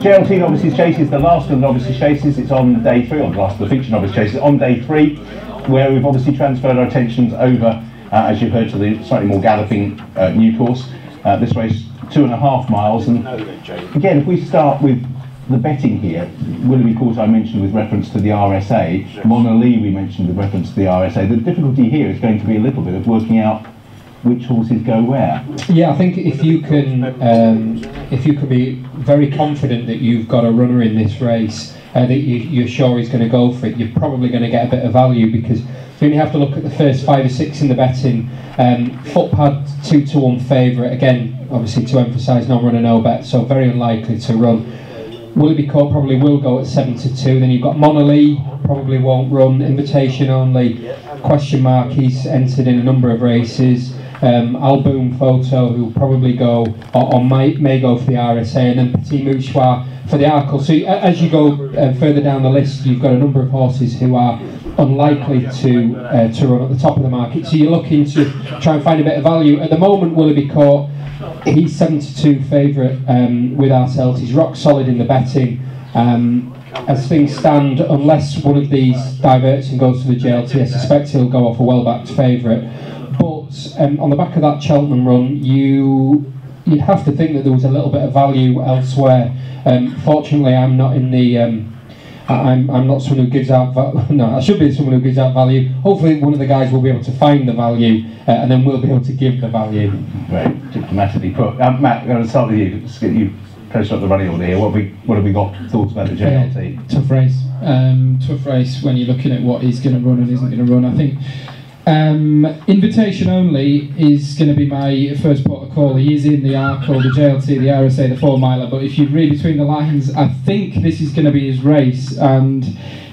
JLT Novices Chase is the last of the Novices Chases. It's on day 3, or the last of the feature Novice Chases on day 3, where we've obviously transferred our attentions over, as you've heard, to the slightly more galloping new course. This race 2.5 miles, and again, if we start with the betting here, Weatherbys Cheltenham I mentioned with reference to the RSA, Mona Lee we mentioned with reference to the RSA. The difficulty here is going to be a little bit of working out which horses go where. Yeah, I think if you can be very confident that you've got a runner in this race, that you're sure he's going to go for it, you're probably going to get a bit of value, because you only have to look at the first 5 or 6 in the betting. Footpad 2-1 favourite, again, obviously to emphasise no runner, no bet, so very unlikely to run. Weatherbys Cheltenham probably will go at 7-2. Then you've got Mona Lee, probably won't run. Invitation only, question mark. He's entered in a number of races. Alboom Photo, who'll probably go or may go for the RSA, and then Petit Mouchoir for the Arkle. So as you go further down the list, you've got a number of horses who are unlikely to run at the top of the market. So you're looking to try and find a bit of value. At the moment, Weatherbys Cheltenham, he's 7-2 favourite with ourselves. He's rock solid in the betting. As things stand, unless one of these diverts and goes to the JLT, I suspect he'll go off a well-backed favourite. But on the back of that Cheltenham run, you'd have to think that there was a little bit of value elsewhere. Fortunately, I'm not in the. I'm not someone who gives out. No, I should be someone who gives out value. Hopefully, one of the guys will be able to find the value, and then we'll be able to give the value. Very diplomatically put. Matt, I'm going to start with you. Let's get you close up the running order here. What have we got thoughts about the JLT? Tough race. Tough race when you're looking at what he's going to run and isn't going to run. I think invitation only is going to be my first port of call. He is in the Arkle, the JLT, the RSA, the 4 miler, but if you read between the lines, I think this is going to be his race, and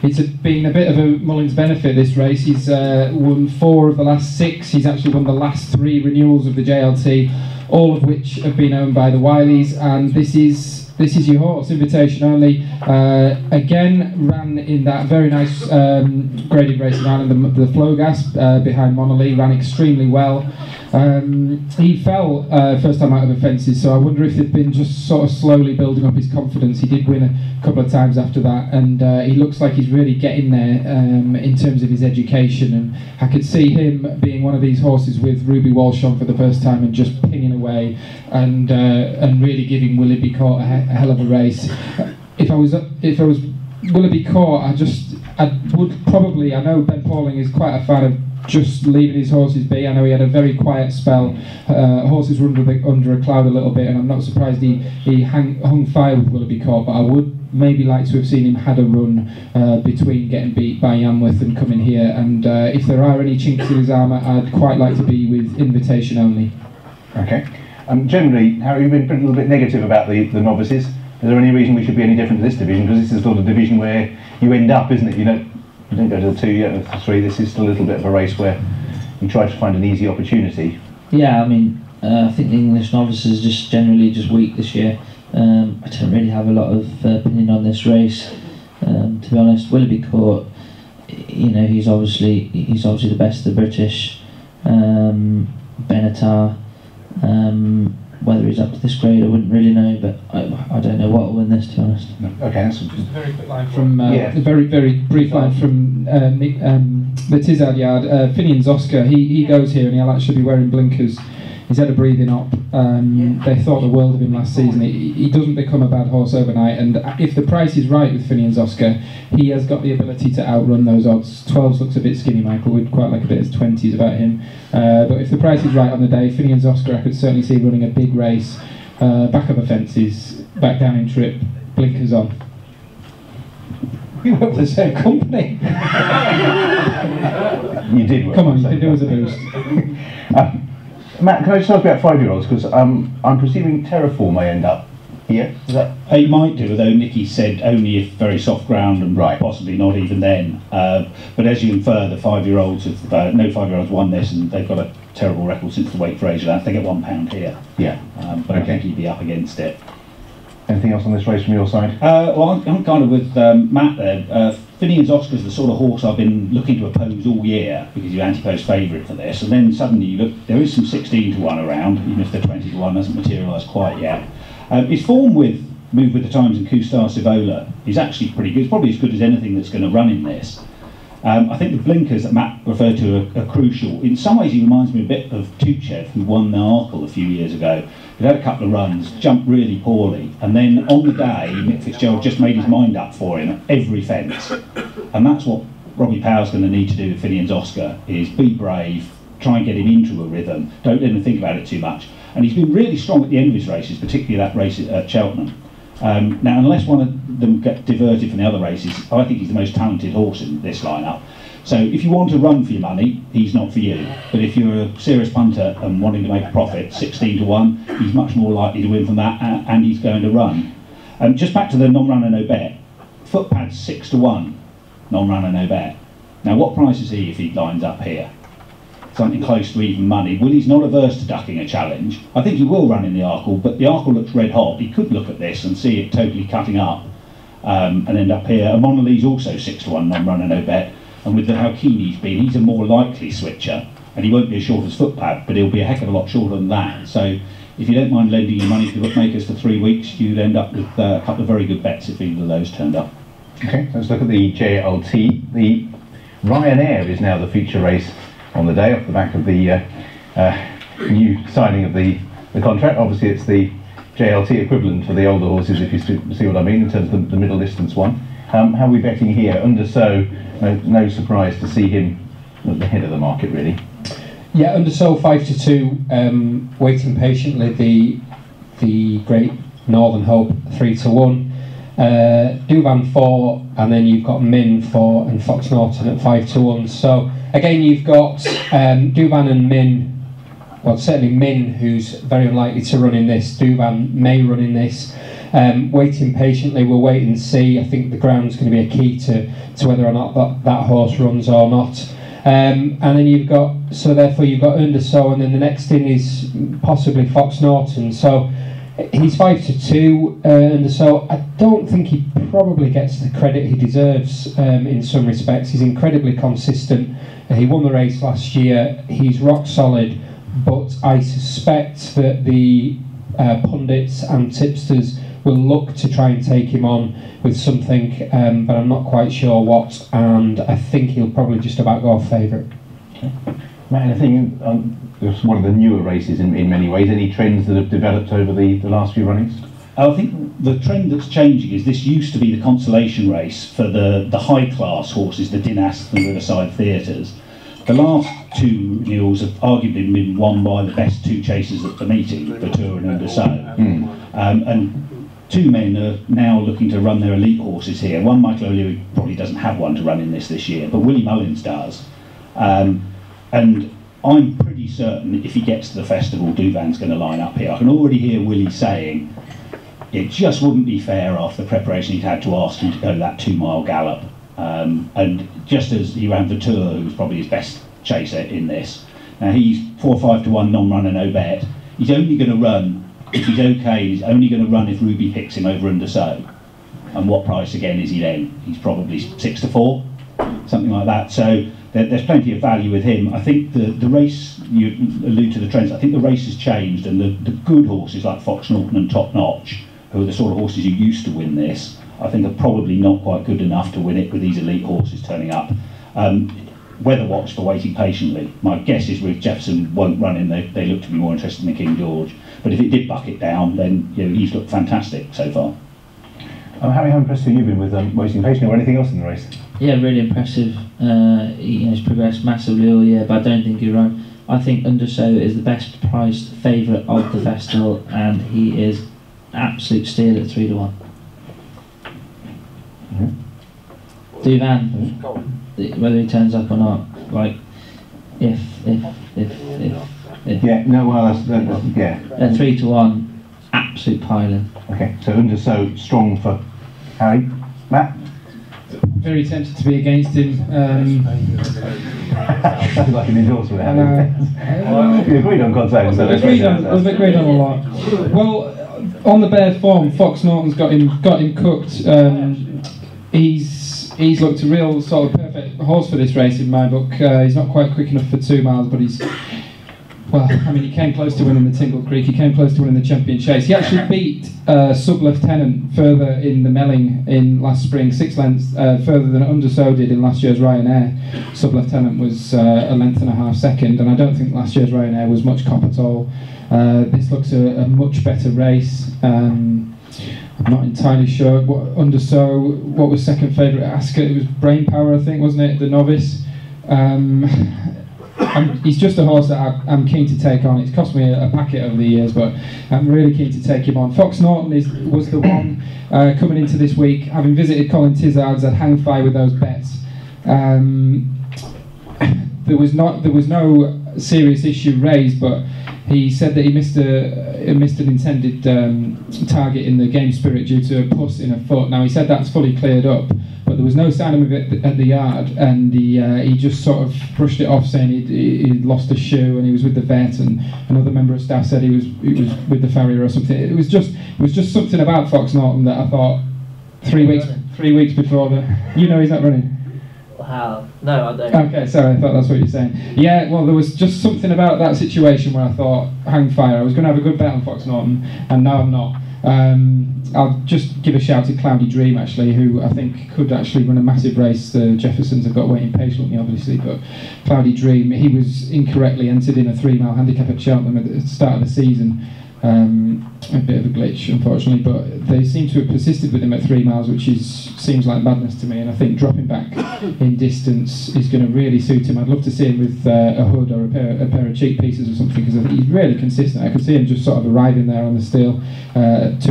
it's been a bit of a Mullins benefit, this race. He's won 4 of the last 6. He's actually won the last 3 renewals of the JLT, all of which have been owned by the Hoiles, and this is your horse, invitation only. Again, ran in that very nice graded race in Ireland, the flow gas behind Mona Lee, ran extremely well. He fell first time out of the fences, so I wonder if they've been just sort of slowly building up his confidence. He did win a couple of times after that, and he looks like he's really getting there in terms of his education, and I could see him being one of these horses with Ruby Walsh on for the first time and just pinging away and really giving Weatherbys Cheltenham a hell of a race. If I was Weatherbys Cheltenham, I would probably, I know Ben Pauling is quite a fan of just leaving his horses be. I know he had a very quiet spell. Horses were under a cloud a little bit, and I'm not surprised he hung fire with Weatherbys Cheltenham, but I would maybe like to have seen him had a run between getting beat by Yanworth and coming here, and if there are any chinks in his armour, I'd quite like to be with invitation only. Okay. Generally, Harry, you've been a little bit negative about the novices. Is there any reason we should be any different to this division? Because this is the sort of division where you end up, isn't it? You don't go to the 2, you don't go to the 3. This is still a little bit of a race where you try to find an easy opportunity. Yeah, I mean, I think the English novices just generally just weak this year. I don't really have a lot of opinion on this race. To be honest, Weatherbys Cheltenham, he's obviously the best of the British. Benatar. Whether he's up to this grade, I wouldn't really know, but I don't know what will win this, to be honest. Okay, that's just a very quick line from a very brief line from the Tizard Yard. Finian's Oscar, he goes here and he'll actually be wearing blinkers. He's had a breathing up. They thought the world of him last season. He doesn't become a bad horse overnight, and if the price is right with Finian's Oscar, he has got the ability to outrun those odds. 12s looks a bit skinny, Michael. We'd quite like a bit of 20s about him. But if the price is right on the day, Finian's Oscar I could certainly see running a big race, back of the fences, back down in trip, blinkers on. We work for the same company. You did work. Come on, you can do us a boost. Matt, can I just ask about 5-year-olds? Because I'm presuming Terraform may end up here. Is that? He might do, although Nicky said only if very soft ground and possibly not even then. But as you infer, the 5-year-olds have no 5-year-olds won this, and they've got a terrible record since the Wake Fraser. They get £1 here. Yeah. But I think he'd be up against it. Anything else on this race from your side? Well, I'm kind of with Matt there. Finian's Oscar's the sort of horse I've been looking to oppose all year because you're anti-post favourite for this, and then suddenly you look, there is some 16 to 1 around, even if the 20 to 1 hasn't materialised quite yet. His form with Move with the Times and Kustar Sivola is actually pretty good. It's probably as good as anything that's going to run in this. I think the blinkers that Matt referred to are crucial. In some ways he reminds me a bit of Tuchev, who won the Arkle a few years ago. He'd had a couple of runs, jumped really poorly, and then on the day Mick Fitzgerald just made his mind up for him at every fence. And that's what Robbie Power's going to need to do with Finian's Oscar, is be brave, try and get him into a rhythm, don't let him think about it too much. And he's been really strong at the end of his races, particularly that race at Cheltenham. Now, unless one of them get diverted from the other races, I think he's the most talented horse in this lineup. So if you want to run for your money, he's not for you. But if you're a serious punter and wanting to make a profit, 16 to 1, he's much more likely to win from that, and he's going to run. Just back to the non-runner, no bet. Footpad's 6 to 1, non-runner, no bet. Now, what price is he if he lines up here? Something close to even money. Willie's not averse to ducking a challenge. I think he will run in the Arkle, but the Arkle looks red hot. He could look at this and see it totally cutting up and end up here. And Monolese also 6 to 1, non-runner, no bet. And with how keen he's been, he's a more likely switcher. And he won't be as short as Footpad, but he'll be a heck of a lot shorter than that. So if you don't mind lending your money to bookmakers for 3 weeks, you'd end up with a couple of very good bets if either of those turned up. Okay, let's look at the JLT. The Ryanair is now the feature race on the day, off the back of the new signing of the contract. Obviously it's the JLT equivalent for the older horses, if you see what I mean, in terms of the middle distance one. How are we betting here? Under So, no surprise to see him at the head of the market, really. Yeah, Under So 5 to 2, waiting patiently. The Great Northern Hope 3 to 1. Duvan 4, and then you've got Min 4 and Fox Norton at 5 to 1. So again, you've got Duvan and Min. Well, certainly Min, who's very unlikely to run in this. Duvan may run in this. Waiting patiently, we'll wait and see. I think the ground's going to be a key to whether or not that horse runs or not. And then you've got Under So, and then the next in is possibly Fox Norton. So he's 5 to 2, Under So. I don't think he probably gets the credit he deserves in some respects. He's incredibly consistent. He won the race last year. He's rock solid, but I suspect that the pundits and tipsters will look to try and take him on with something, but I'm not quite sure what, and I think he'll probably just about go favourite. Okay. Matt, anything, it was one of the newer races in many ways. Any trends that have developed over the last few runnings? I think the trend that's changing is this used to be the consolation race for the high-class horses, the Dynast and Riverside Theatres. The last two renewals have arguably been won by the best two chasers at the meeting, Ventura and Under So. And two men are now looking to run their elite horses here. One, Michael O'Leary, probably doesn't have one to run in this year, but Willie Mullins does. And I'm pretty certain if he gets to the festival, Duvan's going to line up here. I can already hear Willie saying it just wouldn't be fair after the preparation he'd had to ask him to go that 2-mile gallop. And just as he ran Ventura, who's probably his best chaser in this. Now he's 4 or 5 to 1, non-runner, no bet. He's only going to run, if he's okay, he's only going to run if Ruby picks him over Under So. And what price again is he then? He's probably 6 to 4, something like that. So there's plenty of value with him. I think the race, you allude to the trends, I think the race has changed, and the good horses like Fox Norton and Top Notch, who are the sort of horses who used to win this, I think are probably not quite good enough to win it with these elite horses turning up. Weather watch for waiting patiently. My guess is Ruth Jefferson won't run in. They look to be more interested in the King George. But if it did buck it down, then he's looked fantastic so far. How impressed have you been with waiting patiently, or anything else in the race? Yeah, really impressive. He's progressed massively all year, but I don't think he'll run. I think Under So is the best priced favourite of the festival, and he is absolute steal at 3 to 1. Duvan, whether he turns up or not, like if. Yeah, no, well, that's yeah. They're 3 to 1, absolute piling. Okay, so Under So strong for Harry. Matt? Very tempted to be against him. Sounds like an endorsement. You agreed on content. We've agreed on a lot. Well, on the bare form, Fox Norton's got him cooked. He's looked a real sort of perfect horse for this race in my book. He's not quite quick enough for 2 miles, but he's well, I mean, he came close to winning the Tingle Creek, he came close to winning the Champion Chase. He actually beat Sub-Lieutenant further in the Melling in last spring, 6 lengths further than Undersow did in last year's Ryanair. Sub-Lieutenant was a length and a half second, and I don't think last year's Ryanair was much cop at all. This looks a much better race. I'm not entirely sure. What was second favourite at Ascot? It was Brain Power, I think, wasn't it? The novice. He's just a horse that I'm keen to take on. It's cost me a packet over the years, but I'm really keen to take him on. Fox Norton was the one coming into this week. Having visited Colin Tizard's, I'd hang fire with those bets. There was no serious issue raised, but he said that he missed an intended target in the game spirit due to a puss in a foot. Now, he said that's fully cleared up, but there was no sign of it at the yard, and he just sort of brushed it off, saying he'd lost a shoe and he was with the vet, and another member of staff said he was with the farrier or something. It was just something about Fox Norton that I thought 3 weeks before he's not running. How? No, I don't. Okay, sorry, I thought that's what you're saying. Yeah, well, there was just something about that situation where I thought, hang fire, I was going to have a good bet on Fox Norton, and now I'm not. I'll just give a shout to Cloudy Dream, actually, who I think could actually run a massive race. The Jeffersons have got waiting patiently, obviously, but Cloudy Dream, he was incorrectly entered in a 3-mile handicap at Cheltenham at the start of the season. A bit of a glitch, unfortunately, but they seem to have persisted with him at 3 miles, which seems like madness to me, and I think dropping back in distance is going to really suit him. I'd love to see him with a hood or a pair of cheek pieces or something, because I think he's really consistent. I could see him just sort of arriving there on the steel, 2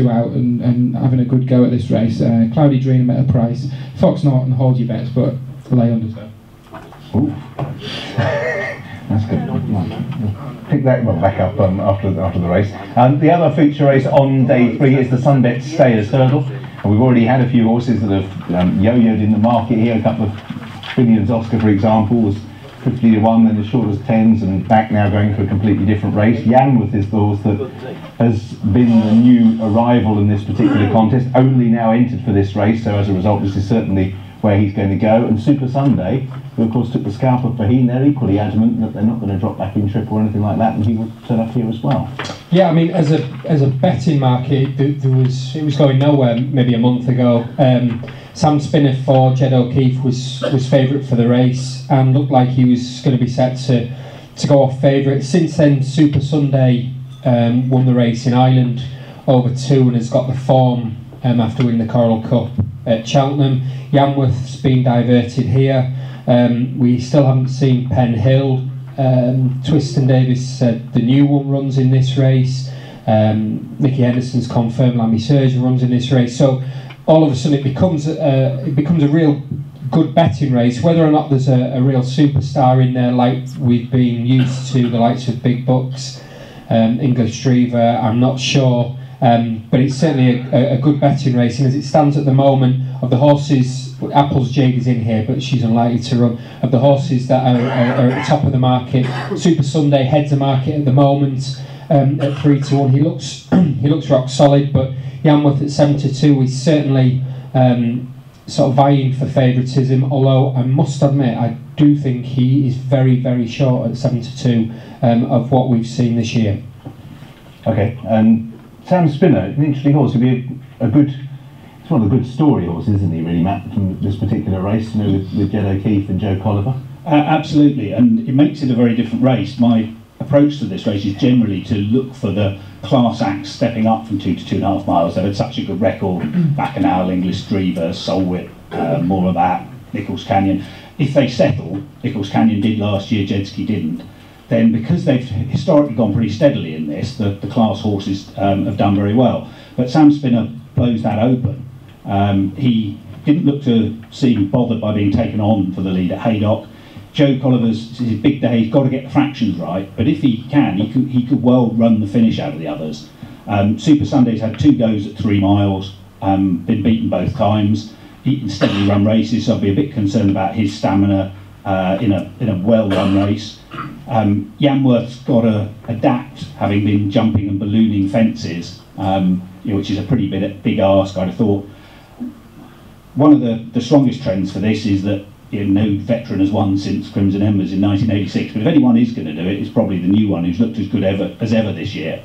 out, and having a good go at this race. Cloudy Dream at a price. Fox Norton, hold your bets, but lay under. Ooh. That's good. Pick that one back up after the race. The other feature race on day 3 is the Sunbet Stayers Hurdle. And we've already had a few horses that have yo-yoed in the market here. A couple of Billions Oscar, for example, was 50 to 1, then as short as 10s, and back now going for a completely different race. Yanworth is the horse that has been the new arrival in this particular contest, only now entered for this race, so as a result this is certainly where he's going to go. And Super Sunday, who of course took the scalp of Faheen, they're equally adamant that they're not going to drop back in trip or anything like that, and he would turn up here as well. Yeah, I mean, as a betting market, it was going nowhere maybe a month ago. Sam Spinner for Jed O'Keefe was favourite for the race and looked like he was going to be set to go off favourite. Since then, Super Sunday won the race in Ireland over 2 and has got the form after winning the Coral Cup at Cheltenham. Yanworth's been diverted here. We still haven't seen Penn Hill. Twiston Davis said the new one runs in this race. Nicky Henderson's confirmed Lammy Surge runs in this race. So all of a sudden it becomes a real good betting race. Whether or not there's a real superstar in there like we've been used to, the likes of Big Bucks, English Drever, I'm not sure. But it's certainly a good betting race, and as it stands at the moment, of the horses, Apple's Jade is in here, but she's unlikely to run. Of the horses that are at the top of the market, Super Sunday heads the market at the moment at 3 to 1. He looks rock solid, but Yanworth at 7 to 2 is certainly sort of vying for favouritism. Although I must admit, I do think he is very, very short at 7 to 2 of what we've seen this year. Okay, and Sam Spinner, an interesting horse. He'll be it's one of the good story horses, isn't he, really, Matt, from this particular race, with Jed O'Keefe and Joe Colliver? Absolutely, and it makes it a very different race. My approach to this race is generally to look for the class acts stepping up from 2 to 2.5 miles. They've had such a good record, Bacchanal, English Drever, Solwit, more of that, Nichols Canyon. If they settle, Nichols Canyon did last year, Jedski didn't, then because they've historically gone pretty steadily in this, the class horses have done very well. But Sam Spinner blows that open. He didn't look to seem bothered by being taken on for the lead at Haydock. Joe Colliver's his big day, he's got to get the fractions right, but if he can, he could well run the finish out of the others. Super Sunday's had 2 goes at 3 miles, been beaten both times. He can steadily run races, so I'll be a bit concerned about his stamina in a well-run race. Yanworth's got to adapt, having been jumping and ballooning fences, which is a pretty big ask. I'd have thought one of the strongest trends for this is that no veteran has won since Crimson Embers in 1986. But if anyone is going to do it, it's probably the new one who's looked as good as ever this year.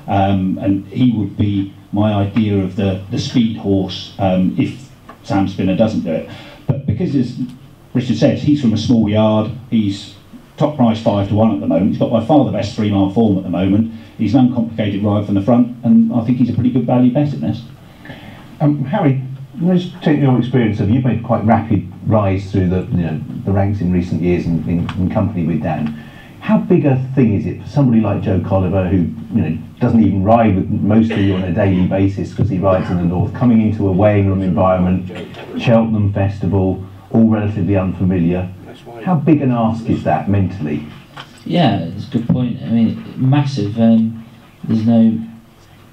And he would be my idea of the speed horse if Sam Spinner doesn't do it. But because, as Richard says, he's from a small yard, he's top price 5 to 1 at the moment, he's got by far the best 3 mile form at the moment, he's an uncomplicated ride from the front, and I think he's a pretty good value bet in this. Harry, let's take your experience of, you've made quite rapid rise through the ranks in recent years in company with Dan. How big a thing is it for somebody like Joe Colliver, who doesn't even ride with most of you on a daily basis because he rides in the north, coming into a weighing room environment, Cheltenham Festival, all relatively unfamiliar? How big an ask is that mentally? Yeah, it's a good point. I mean, massive. There's no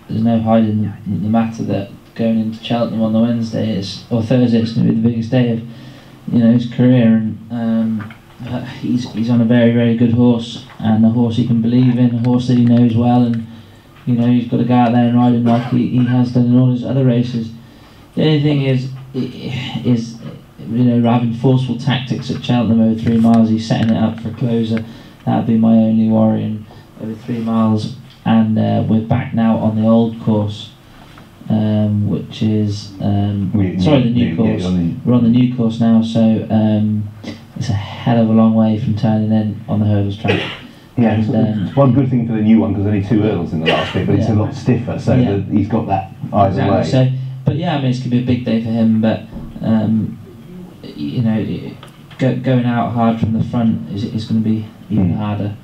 hiding the matter that going into Cheltenham on the Wednesday or Thursday, it's going to be the biggest day of his career, and he's on a very, very good horse, and a horse he can believe in, a horse that he knows well, and he's got to go out there and ride him like he has done in all his other races. The only thing is having forceful tactics at Cheltenham over 3 miles. He's setting it up for a closer. That'd be my only worry. And over 3 miles, and we're back now on the old course, which is the new course. We're on the new course now, so it's a hell of a long way from turning in on the hurdles track. Yeah, it's one good thing for the new one because only 2 hurdles in the last bit, but it's a lot stiffer, so he's got that either way. So, but yeah, I mean, it's going to be a big day for him, but going out hard from the front is going to be even harder.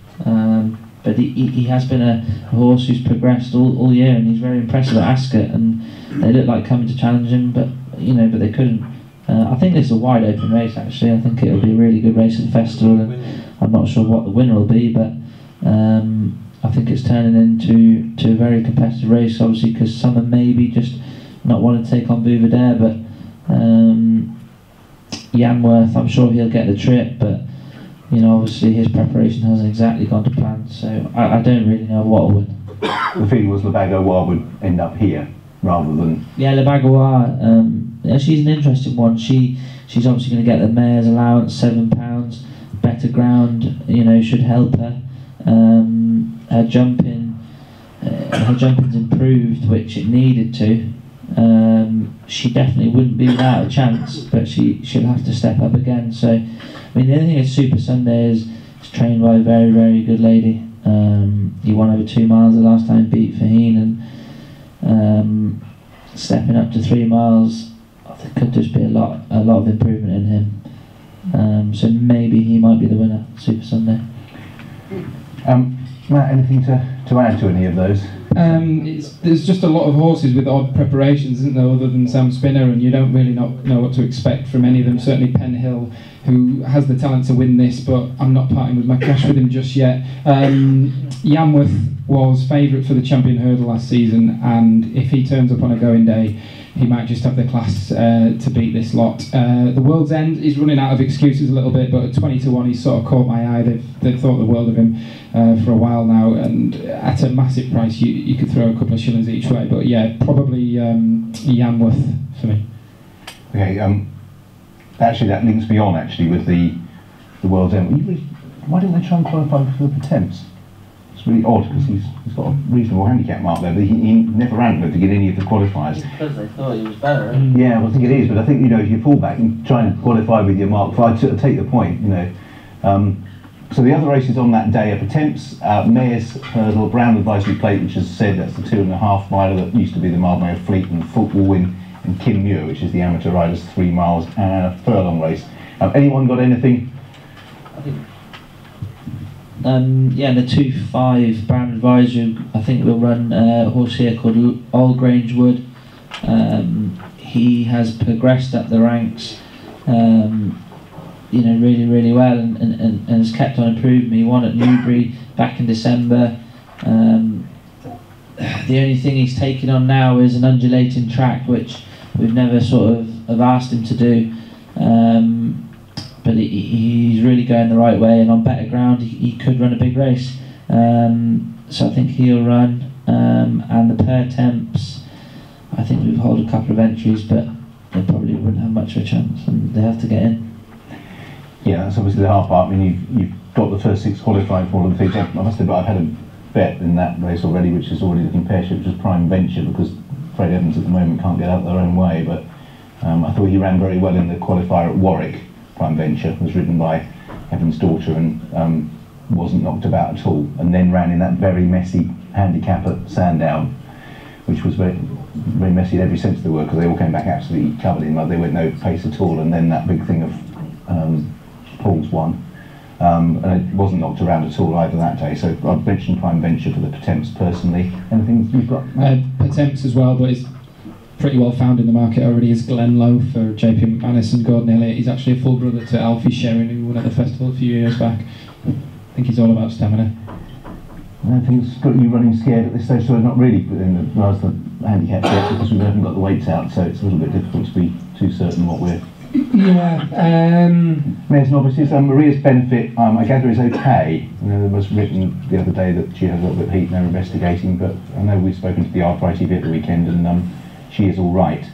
But he has been a horse who's progressed all year, and he's very impressive at Ascot, and they look like coming to challenge him, but they couldn't. I think this is a wide open race actually. I think it'll be a really good race at the festival, and I'm not sure what the winner will be, but I think it's turning into a very competitive race, obviously, because some are maybe just not wanting to take on Bouvardere, but Yanworth, I'm sure he'll get the trip, but obviously his preparation hasn't exactly gone to plan, so I don't really know what will win. The feeling was Le Bagois would end up here rather than... Yeah, Le Bagois, she's an interesting one. She's obviously going to get the mare's allowance, £7, better ground, should help her. Her jumping's improved, which it needed to. She definitely wouldn't be without a chance, but she'll have to step up again. So, I mean, the only thing is Super Sunday is trained by a very, very good lady. He won over 2 miles the last time, beat Faheen, and stepping up to 3 miles, there could just be a lot of improvement in him. So maybe he might be the winner, Super Sunday. Matt, anything to add to any of those? There's just a lot of horses with odd preparations, isn't there, other than Sam Spinner, and you don't really know what to expect from any of them. Certainly Penhill, who has the talent to win this, but I'm not parting with my cash with him just yet. Yanworth was favourite for the champion hurdle last season, and if he turns up on a going day, he might just have the class to beat this lot. The World's End is running out of excuses a little bit, but at 20 to 1 he's sort of caught my eye. They've thought the world of him for a while now, and at a massive price you could throw a couple of shillings each way, but yeah, probably Yanworth for me. Okay, actually that links me on with the World's End. Why didn't they try and qualify for the Bettrends? It's really odd because he's got a reasonable handicap mark there, but he never ran to get any of the qualifiers. Because they thought he was better. Yeah, well, I think it is, but I think if you fall back and try and qualify with your mark, I take the point. So the other races on that day are Bettrends, Mayor's Hurdle, Brown Advisory Plate, which as I said, that's the 2.5 miler that used to be the Mildmay Fleet, and Football Win, and Kim Muir, which is the amateur riders 3 miles and a furlong race. Anyone got anything? Yeah, the 2.5 Brown Advisory, I think we'll run a horse here called Old Grange Wood. He has progressed up the ranks, really, really well, and has kept on improving. He won at Newbury back in December. The only thing he's taking on now is an undulating track, which we've never sort of have asked him to do. But he's really going the right way, and on better ground he could run a big race. So I think he'll run. And the Per Temps, I think we've hold a couple of entries, but they probably wouldn't have much of a chance, and they have to get in. Yeah, that's obviously the hard part. I mean, you've got the first 6 qualifying for all of the things. I must admit, I've had a bet in that race already, which is already looking pear-shaped, which is Prime Venture, because Fred Evans at the moment can't get out their own way. But I thought he ran very well in the qualifier at Warwick. Prime Venture was ridden by Evans' daughter and wasn't knocked about at all, and then ran in that very messy handicap at Sandown, which was very, very messy in every sense of the word, because they all came back absolutely covered in mud. They went no pace at all, and then that big thing of Paul's one, and it wasn't knocked around at all either that day. So I'd mention Prime Venture for the Pertemps personally. Anything you've got? Pertemps as well, but it's pretty well found in the market already, is Glenlow for JP McManus and Gordon Elliott. He's actually a full brother to Alfie Sherrin, who won at the festival a few years back. I think he's all about stamina. I don't think it's got you running scared at this stage, so not really put in the handicap yet, because we haven't got the weights out, so it's a little bit difficult to be too certain what we're... Yeah. Mares Novices, Maria's Benefit, I gather is okay. You know, there was written the other day that she had a little bit of heat and they're investigating, but I know we've spoken to the RFITV at the weekend, and she is all right.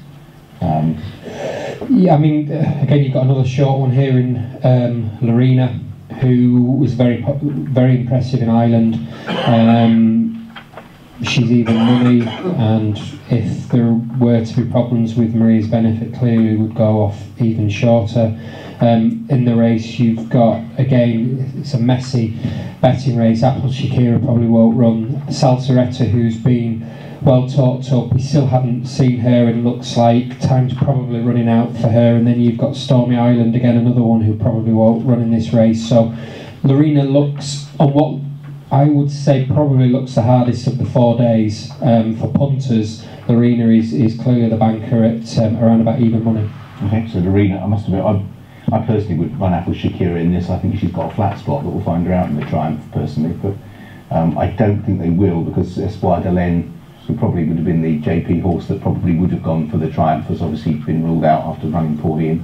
Yeah, I mean, again, you've got another short one here in Lorena, who was very impressive in Ireland. She's even money, and if there were to be problems with Maria's Benefit, clearly would go off even shorter. In the race, you've got, again, it's a messy betting race. Apple Shakira probably won't run. Salsaretta, who's been well talked up, we still haven't seen her, and looks like time's probably running out for her. And then you've got Stormy Island, again, another one who probably won't run in this race. So Lorena looks, on what I would say probably looks the hardest of the 4 days for punters, Lorena is clearly the banker at around about even money. Okay, so Lorena, I must admit, I personally would run Apple Shakira in this. I think she's got a flat spot that will find her out in the Triumph, personally, but I don't think they will, because Espoir de Laine, who probably would have been the JP horse that probably would have gone for the Triumph, has obviously been ruled out after running poorly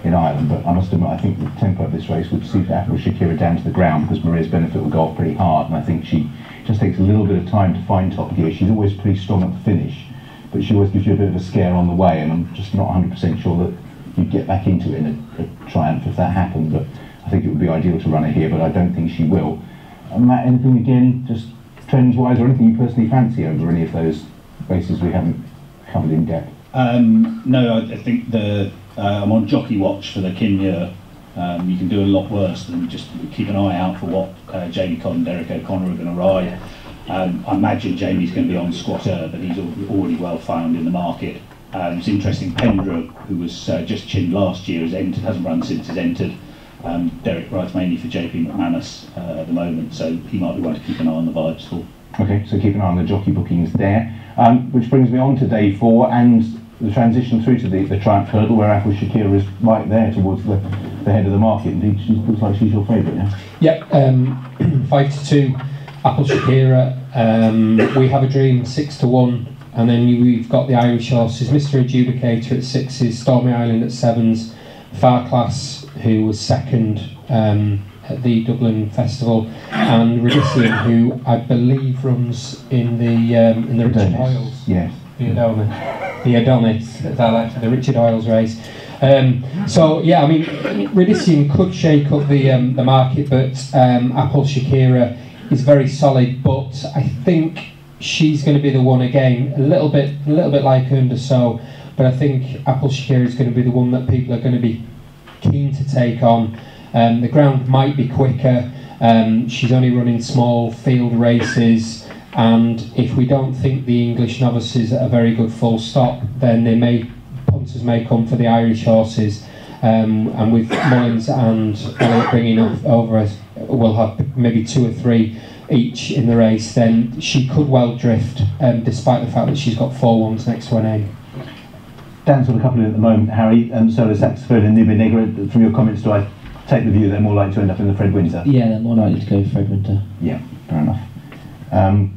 in Ireland. But I must admit, I think the tempo of this race would suit Apple Shakira down to the ground, because Maria's Benefit will go off pretty hard, and I think she just takes a little bit of time to find top gear. She's always pretty strong at the finish, but she always gives you a bit of a scare on the way, and I'm just not 100% sure that you'd get back into it in a Triumph if that happened. But I think it would be ideal to run her here, but I don't think she will. And Matt, anything again, just trends-wise, or anything you personally fancy over any of those races we haven't covered in depth? No, I think I'm on Jockey Watch for the Kinmure. You can do a lot worse than just keep an eye out for what Jamie Codd and Derek O'Connor are going to ride. I imagine Jamie's going to be on Squatter, but he's already well found in the market. It's interesting, Pendra, who was just chinned last year, hasn't run since he's entered. Derek rides mainly for JP McManus at the moment, so he might be one to keep an eye on the vibes for. Okay, so keep an eye on the jockey bookings there. Which brings me on to day 4 and the transition through to the Triumph Hurdle, where Apple Shakira is right there towards the head of the market. Indeed, she looks like she's your favourite, yeah? Yep, 5-2, Apple Shakira. We Have a Dream, 6-1, and then we've got the Irish horses, Mr Adjudicator at 6s, Stormy Island at 7s, Farclass, who was second at the Dublin Festival, and Radissian, who I believe runs in the Richard Hoiles. Yes. The Adonis, the Richard Hoiles race. So yeah, I mean, Radissian could shake up the market, but Apple Shakira is very solid. But I think she's going to be the one again, a little bit like Undersow. But I think Apple Shakira is going to be the one that people are going to be keen to take on. The ground might be quicker. She's only running small field races, and if we don't think the English novices are a very good full stop, then punters may come for the Irish horses. And with Mullins and Elliott bringing over us, we'll have maybe 2 or 3 each in the race. Then she could well drift, despite the fact that she's got 4 ones next to her name. Dan's got a couple in at the moment, Harry, so does Saxophone and Nibby Negra. From your comments, do I take the view they're more likely to end up in the Fred Winter? Yeah, they're more likely to go Fred Winter. Yeah, fair enough.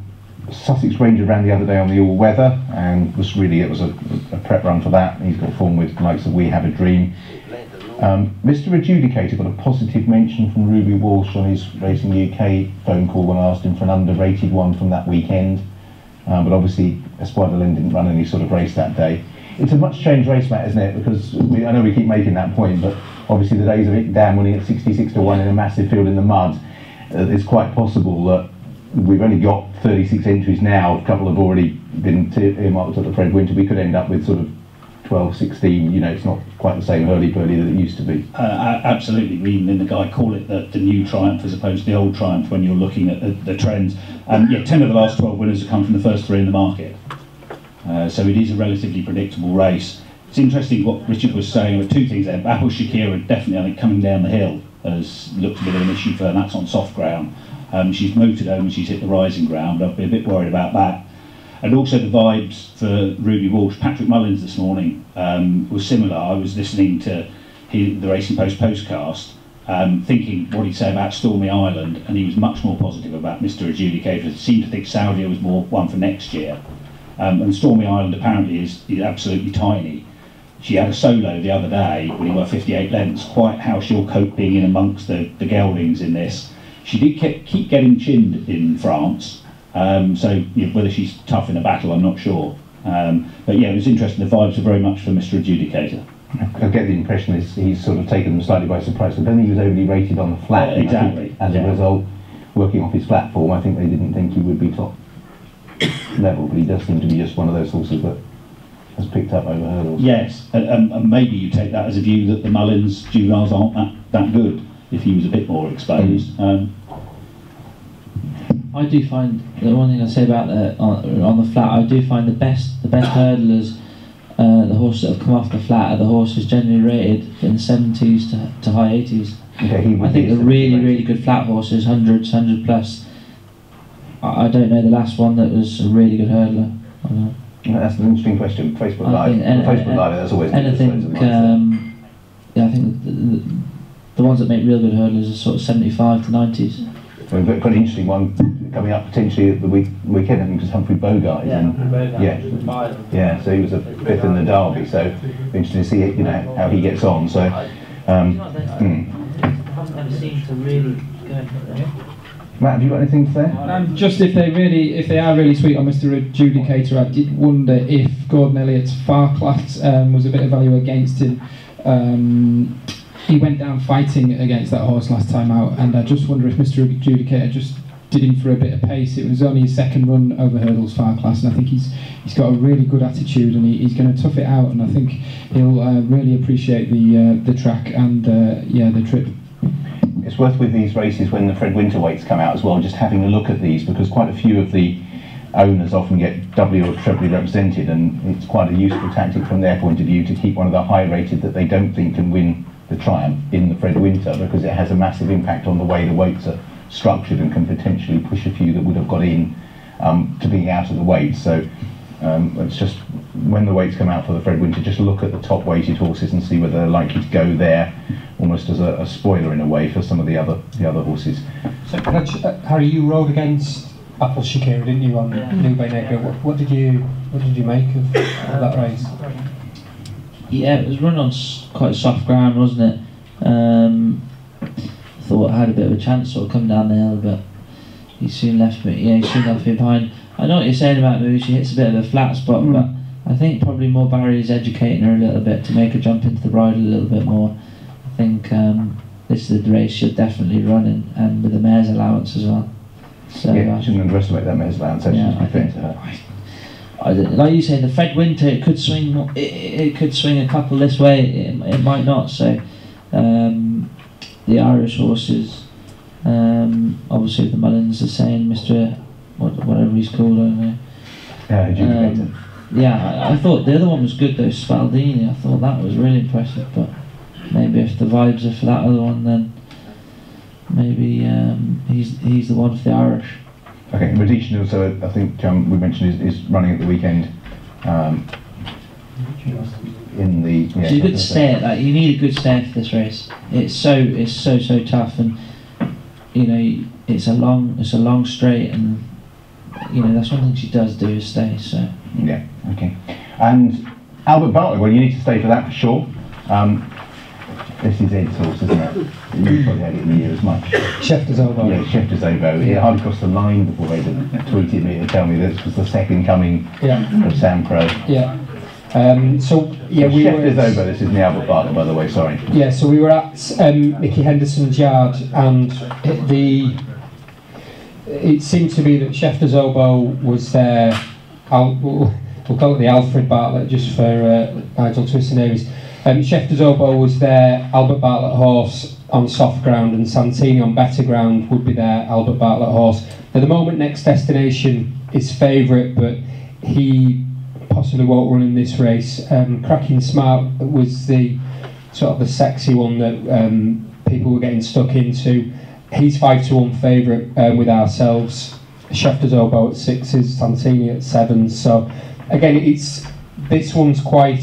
Sussex Ranger ran the other day on the all weather, and it was a prep run for that. He's got form with the likes of We Have a Dream. Mr Adjudicator got a positive mention from Ruby Walsh on his Racing UK phone call when I asked him for an underrated one from that weekend. But obviously Espoir de Laine didn't run any sort of race that day. It's a much changed race, Matt, isn't it? Because I know we keep making that point, but obviously the days of it Dan winning at 66 to 1 in a massive field in the mud, it's quite possible that we've only got 36 entries now. A couple have already been earmarked at the Fred Winter. We could end up with sort of 12, 16. You know, it's not quite the same hurly-burly that it used to be. Absolutely. We even in the guide call it the new Triumph as opposed to the old Triumph when you're looking at the trends. Yeah, 10 of the last 12 winners have come from the first 3 in the market. So it is a relatively predictable race. It's interesting what Richard was saying with 2 things there. Apple Shakira definitely, I think, coming down the hill has looked a bit of an issue for her, and that's on soft ground. She's motored home and she's hit the rising ground. I'd be a bit worried about that. And also the vibes for Ruby Walsh. Patrick Mullins this morning was similar. I was listening to the Racing Post postcast, thinking what he'd say about Stormy Island, and he was much more positive about Mr. Adjudicator. He seemed to think Saudia was more one for next year. And Stormy Island apparently is absolutely tiny. She had a solo the other day when he were 58 lengths. Quite how she'll cope being in amongst the geldings in this. She did keep getting chinned in France, so whether she's tough in a battle, I'm not sure. But yeah, it was interesting. The vibes are very much for Mr. Adjudicator. I get the impression he's sort of taken them slightly by surprise. I don't think he was overly rated on the flat. Exactly. As a result, working off his flat form, I think they didn't think he would be top level, but he does seem to be just one of those horses that has picked up over hurdles. Yes, and maybe you take that as a view that the Mullins juveniles aren't that good. If he was a bit more exposed. I do find the one thing I say about on the flat, I do find the best hurdlers, the horses that have come off the flat, are the horses generally rated in the 70s to high 80s. Okay, I think the really good flat horses, 100 plus. I don't know the last one that was a really good hurdler. That's an interesting question. Facebook Live. Facebook Live, that's always anything. Yeah, I think the ones that make real good hurdlers are sort of 75 to 90s. We've got an interesting one coming up potentially at the weekend, I think, because Humphrey Bogart. So he was a 5th in the Derby, so interesting to see how he gets on. So, I haven't ever seemed to really go for it. Matt, have you got anything to say? Just if they are really sweet on Mr. Adjudicator, I did wonder if Gordon Elliott's Farclas was a bit of value against him. He went down fighting against that horse last time out, and I just wonder if Mr. Adjudicator just did him for a bit of pace. It was only his 2nd run over hurdles Farclas, and I think he's got a really good attitude, and he's going to tough it out, and I think he'll really appreciate the track and the trip. It's worth with these races when the Fred Winter weights come out as well, just having a look at these, because quite a few of the owners often get doubly or trebly represented, and it's quite a useful tactic from their point of view to keep one of the high rated that they don't think can win the Triumph in the Fred Winter, because it has a massive impact on the way the weights are structured and can potentially push a few that would have got in to being out of the weight. So it's just when the weights come out for the Fred Winter, just look at the top weighted horses and see whether they're likely to go there, almost as a spoiler in a way for some of the other horses. So Harry, you rode against Apple Shakira, didn't you, on Nube Negra? What did you make of that race? Yeah, it was run on quite soft ground, wasn't it? I thought I had a bit of a chance sort of come down the hill, but he soon left me. Yeah, he soon left me behind. I know what you're saying about maybe she hits a bit of a flat spot, but I think probably more Barry is educating her a little bit to make her jump into the bridle a little bit more. I think this is the race she'll definitely run in, and with the mare's allowance as well. So yeah, you shouldn't underestimate that mare's allowance. I think like you say, the Fred Winter, it could swing. It could swing a couple this way. It might not. So the Irish horses, obviously the Mullins are saying Mr. Whatever he's called, I don't know. Yeah, I thought the other one was good though, Spaldini. I thought that was really impressive, but maybe if the vibes are for that other one, then maybe he's the one for the Irish. Okay, Radish also, I think we mentioned is running at the weekend. In the it's a good stay at that. You need a good stay for this race. It's so tough, and it's a long straight, and that's one thing she does do is stay. So yeah, okay. And Albert Bartlett, well, you need to stay for that for sure. This is Ed's horse, isn't it? You probably had it in the year as much. Schefter's Oboe. Yeah, Schefter's Oboe. It hardly crossed the line before they tweeted me to tell me that this was the second coming of Sam Pro. Yeah. So yeah, we were. Chef is over. This is the Albert Bartlett, by the way. Sorry. Yeah, so we were at Mickey Henderson's yard, and it seemed to be that Schefter's Oboe was there. We'll call it the Alfred Bartlett just for Nigel Twiston Aries. Schefter's Oboe was there. Albert Bartlett horse on soft ground, and Santini on better ground would be there. Albert Bartlett horse. At the moment, Next Destination is favourite, but he possibly won't run in this race. Cracking Smart was the sort of the sexy one that people were getting stuck into. He's 5-1 favourite with ourselves. Schefter's Oboe at 6s, Santini at 7s. So again, this one's quite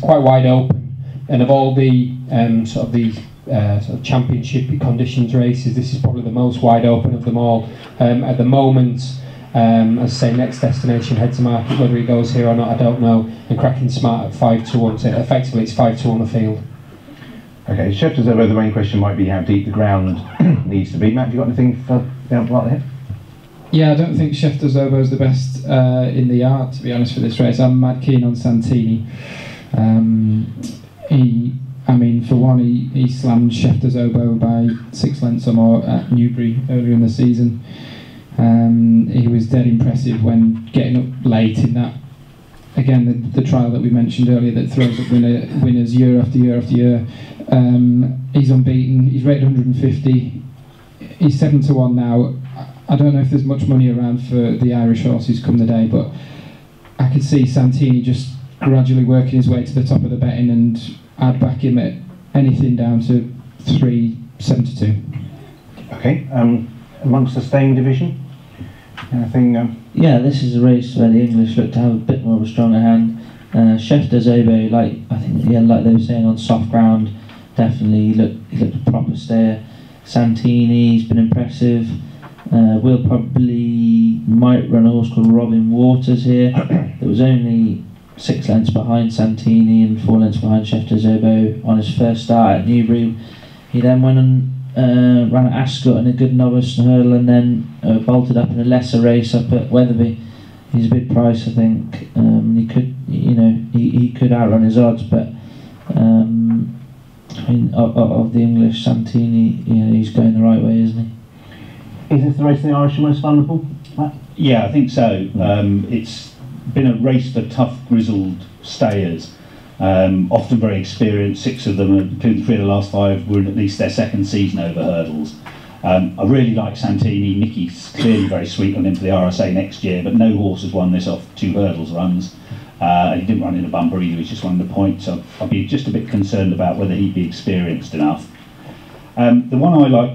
wide open, and of all the sort of championship conditions races, this is probably the most wide open of them all. At the moment, as I say, Next Destination head to market. Whether he goes here or not, I don't know. And Cracking Smart at 5-1. So effectively, it's 5-1 a field. Okay, Schefter's Oboe. The main question might be how deep the ground needs to be. Matt, have you got anything for Albert here? Yeah, I don't think Schefter's Oboe is the best in the yard, to be honest, for this race. I'm mad keen on Santini. For one, he slammed Schefter's Oboe by 6 lengths or more at Newbury earlier in the season. He was dead impressive when getting up late in that. Again, the trial that we mentioned earlier that throws up winners year after year after year. He's unbeaten. He's rated 150. He's 7-1 now. I don't know if there's much money around for the Irish horses come the day, but I could see Santini just gradually working his way to the top of the betting, and I'd back him at anything down to 3-7-2. Okay, amongst the staying division, anything? Yeah, this is a race where the English look to have a bit more of a stronger hand. Schefter's Oboe, like they were saying, on soft ground, definitely he looked a proper stayer. Santini's been impressive. Will probably might run a horse called Robin Waters here. There was only 6 lengths behind Santini and 4 lengths behind Schefter's Oboe on his first start at Newbury. He then went and ran at Ascot in a good novice hurdle, and then bolted up in a lesser race up at Weatherby. He's a big price, I think. He could, he could outrun his odds, but of the English, Santini, he's going the right way, isn't he? Is this the race the Irish are most vulnerable, Matt? Yeah, I think so. It's been a race for tough, grizzled stayers, often very experienced. 6 of them, including 3 of the last 5, were in at least their second season over hurdles. I really like Santini. Nicky's clearly very sweet on him for the RSA next year, but no horse has won this off 2 hurdles runs. And he didn't run in a bumper either, he's just won the point, so I'd be just a bit concerned about whether he'd be experienced enough. The one I like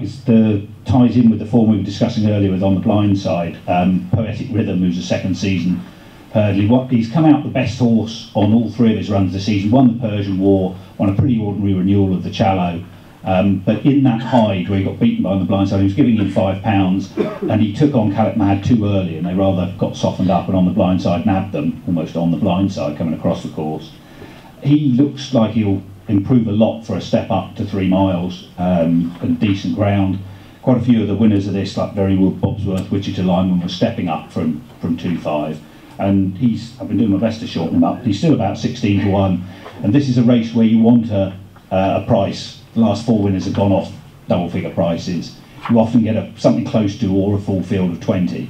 ties in with the form we were discussing earlier with On the Blind Side, Poetic Rhythm, who's a second season hurdler. He's come out the best horse on all 3 of his runs this season, won the Persian War, won a pretty ordinary renewal of the Challow. But in that hide where he got beaten by On the Blind Side, he was giving him £5, and he took on Calip Mad too early, and they rather got softened up, and On the Blind Side nabbed them, almost on the blind side coming across the course. He looks like he'll improve a lot for a step up to 3 miles and decent ground. Quite a few of the winners of this, like Verywood, Bobsworth, Wichita Lineman, were stepping up from 2.5, and I've been doing my best to shorten him up. He's still about 16-1, and this is a race where you want a price. The last 4 winners have gone off double-figure prices. You often get something close to or a full field of 20.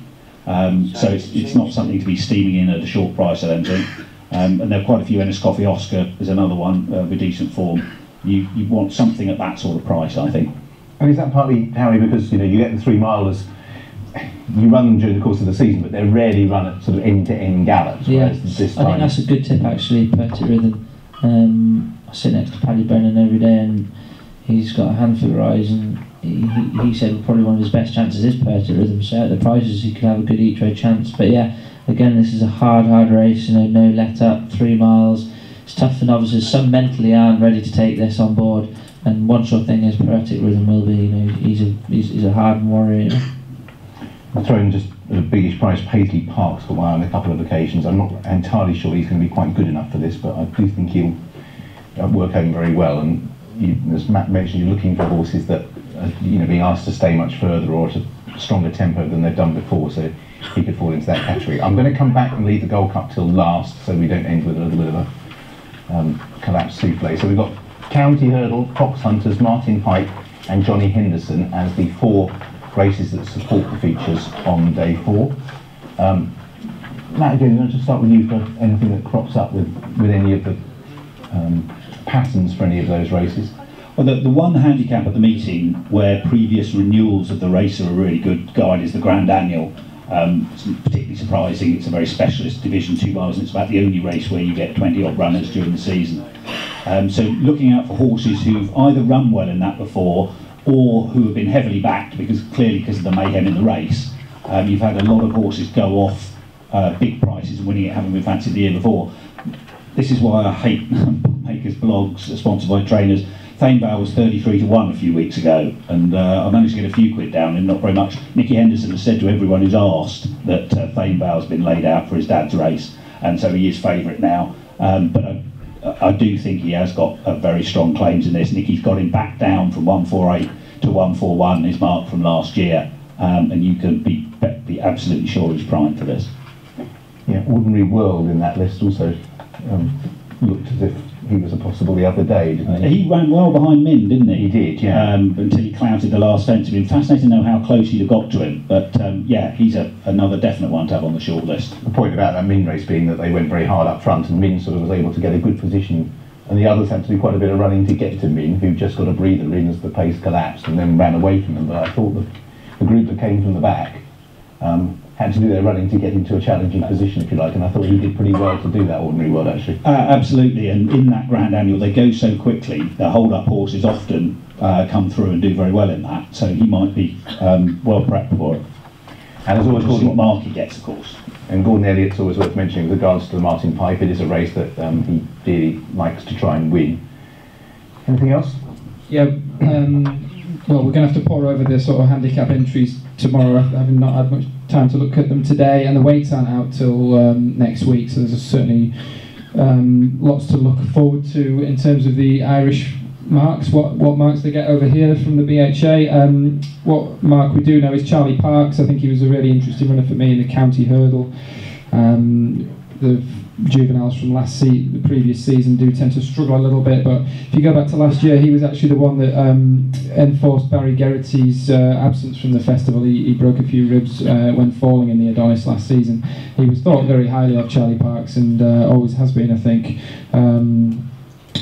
So it's not something to be steaming in at a short price, I don't think. And there are quite a few. Ennis Coffee Oscar is another one with decent form. You want something at that sort of price, I think. And is that partly, Harry, because you get the 3 milers, you run them during the course of the season, but they're rarely run at sort of end-to-end gallops. Yeah, this time, I think that's a good tip actually. Poetic Rhythm. I sit next to Paddy Brennan every day, and he's got a handful of eyes, and he said probably one of his best chances is Poetic Rhythm. So at the prices, he could have a good each-way chance. But yeah, again, this is a hard race. No let up, 3 miles. It's tough for novices. Some mentally aren't ready to take this on board. And one sure thing is Poetic Rhythm will be. He's a hard warrior. I'll throw in just a biggish price. Paisley Park's got one on a couple of occasions. I'm not entirely sure he's going to be quite good enough for this, but I do think he'll work home very well. And as Matt mentioned, you're looking for horses that are being asked to stay much further or at a stronger tempo than they've done before. So he could fall into that category. I'm going to come back and leave the Gold Cup till last, so we don't end with a little bit of a collapsed souffle. So we've got County Hurdle, Fox Hunters, Martin Pike and Johnny Henderson as the 4 races that support the features on day 4. Matt, again, I'm going to start with you for anything that crops up with any of the patterns for any of those races. Well, the one handicap at the meeting where previous renewals of the race are a really good guide is the Grand Annual. It's particularly surprising. It's a very specialist Division 2 miles, and it's about the only race where you get 20 odd runners during the season. So looking out for horses who've either run well in that before or who have been heavily backed because of the mayhem in the race. You've had a lot of horses go off big prices and winning it having been fancied the year before. This is why I hate makers blogs sponsored by trainers. Thane Vale was 33 to 1 a few weeks ago, and I managed to get a few quid down and not very much. Nicky Henderson has said to everyone who's asked that Thane Vale's been laid out for his dad's race, and so he is favourite now. But I do think he has got very strong claims in this. Nicky's got him back down from 148 to 141, his mark from last year, and you can be absolutely sure he's primed for this. Yeah, Ordinary World in that list also looked as if he was a possible the other day, didn't he? He ran well behind Min, didn't he? He did, yeah. Until he clouted the last fence. It'd been fascinating to know how close he'd have got to him. But yeah, he's another definite one to have on the short list. The point about that Min race being that they went very hard up front and Min sort of was able to get a good position, and the others had to do quite a bit of running to get to Min, who just got a breather in as the pace collapsed and then ran away from them. But I thought the group that came from the back had to do their running to get into a challenging position, if you like, and I thought he did pretty well to do that Ordinary World, actually. Absolutely, and in that Grand Annual they go so quickly, the hold-up horses often come through and do very well in that, so he might be well prepped for it. And as always, what mark he gets, of course. And Gordon Elliott's always worth mentioning with regards to the Martin Pipe. It is a race that he really likes to try and win. Anything else? Yeah, well, we're going to have to pore over the sort of handicap entries tomorrow, having not had much time to look at them today, and the weights aren't out till next week, so there's certainly lots to look forward to in terms of the Irish marks, what marks they get over here from the BHA. What mark we do know is Charlie Parks. I think he was a really interesting runner for me in the County Hurdle. The juveniles from the previous season do tend to struggle a little bit, but if you go back to last year, he was actually the one that enforced Barry Geraghty's absence from the festival. He broke a few ribs when falling in the Adonis last season. He was thought very highly of, Charlie Parks, and always has been, I think.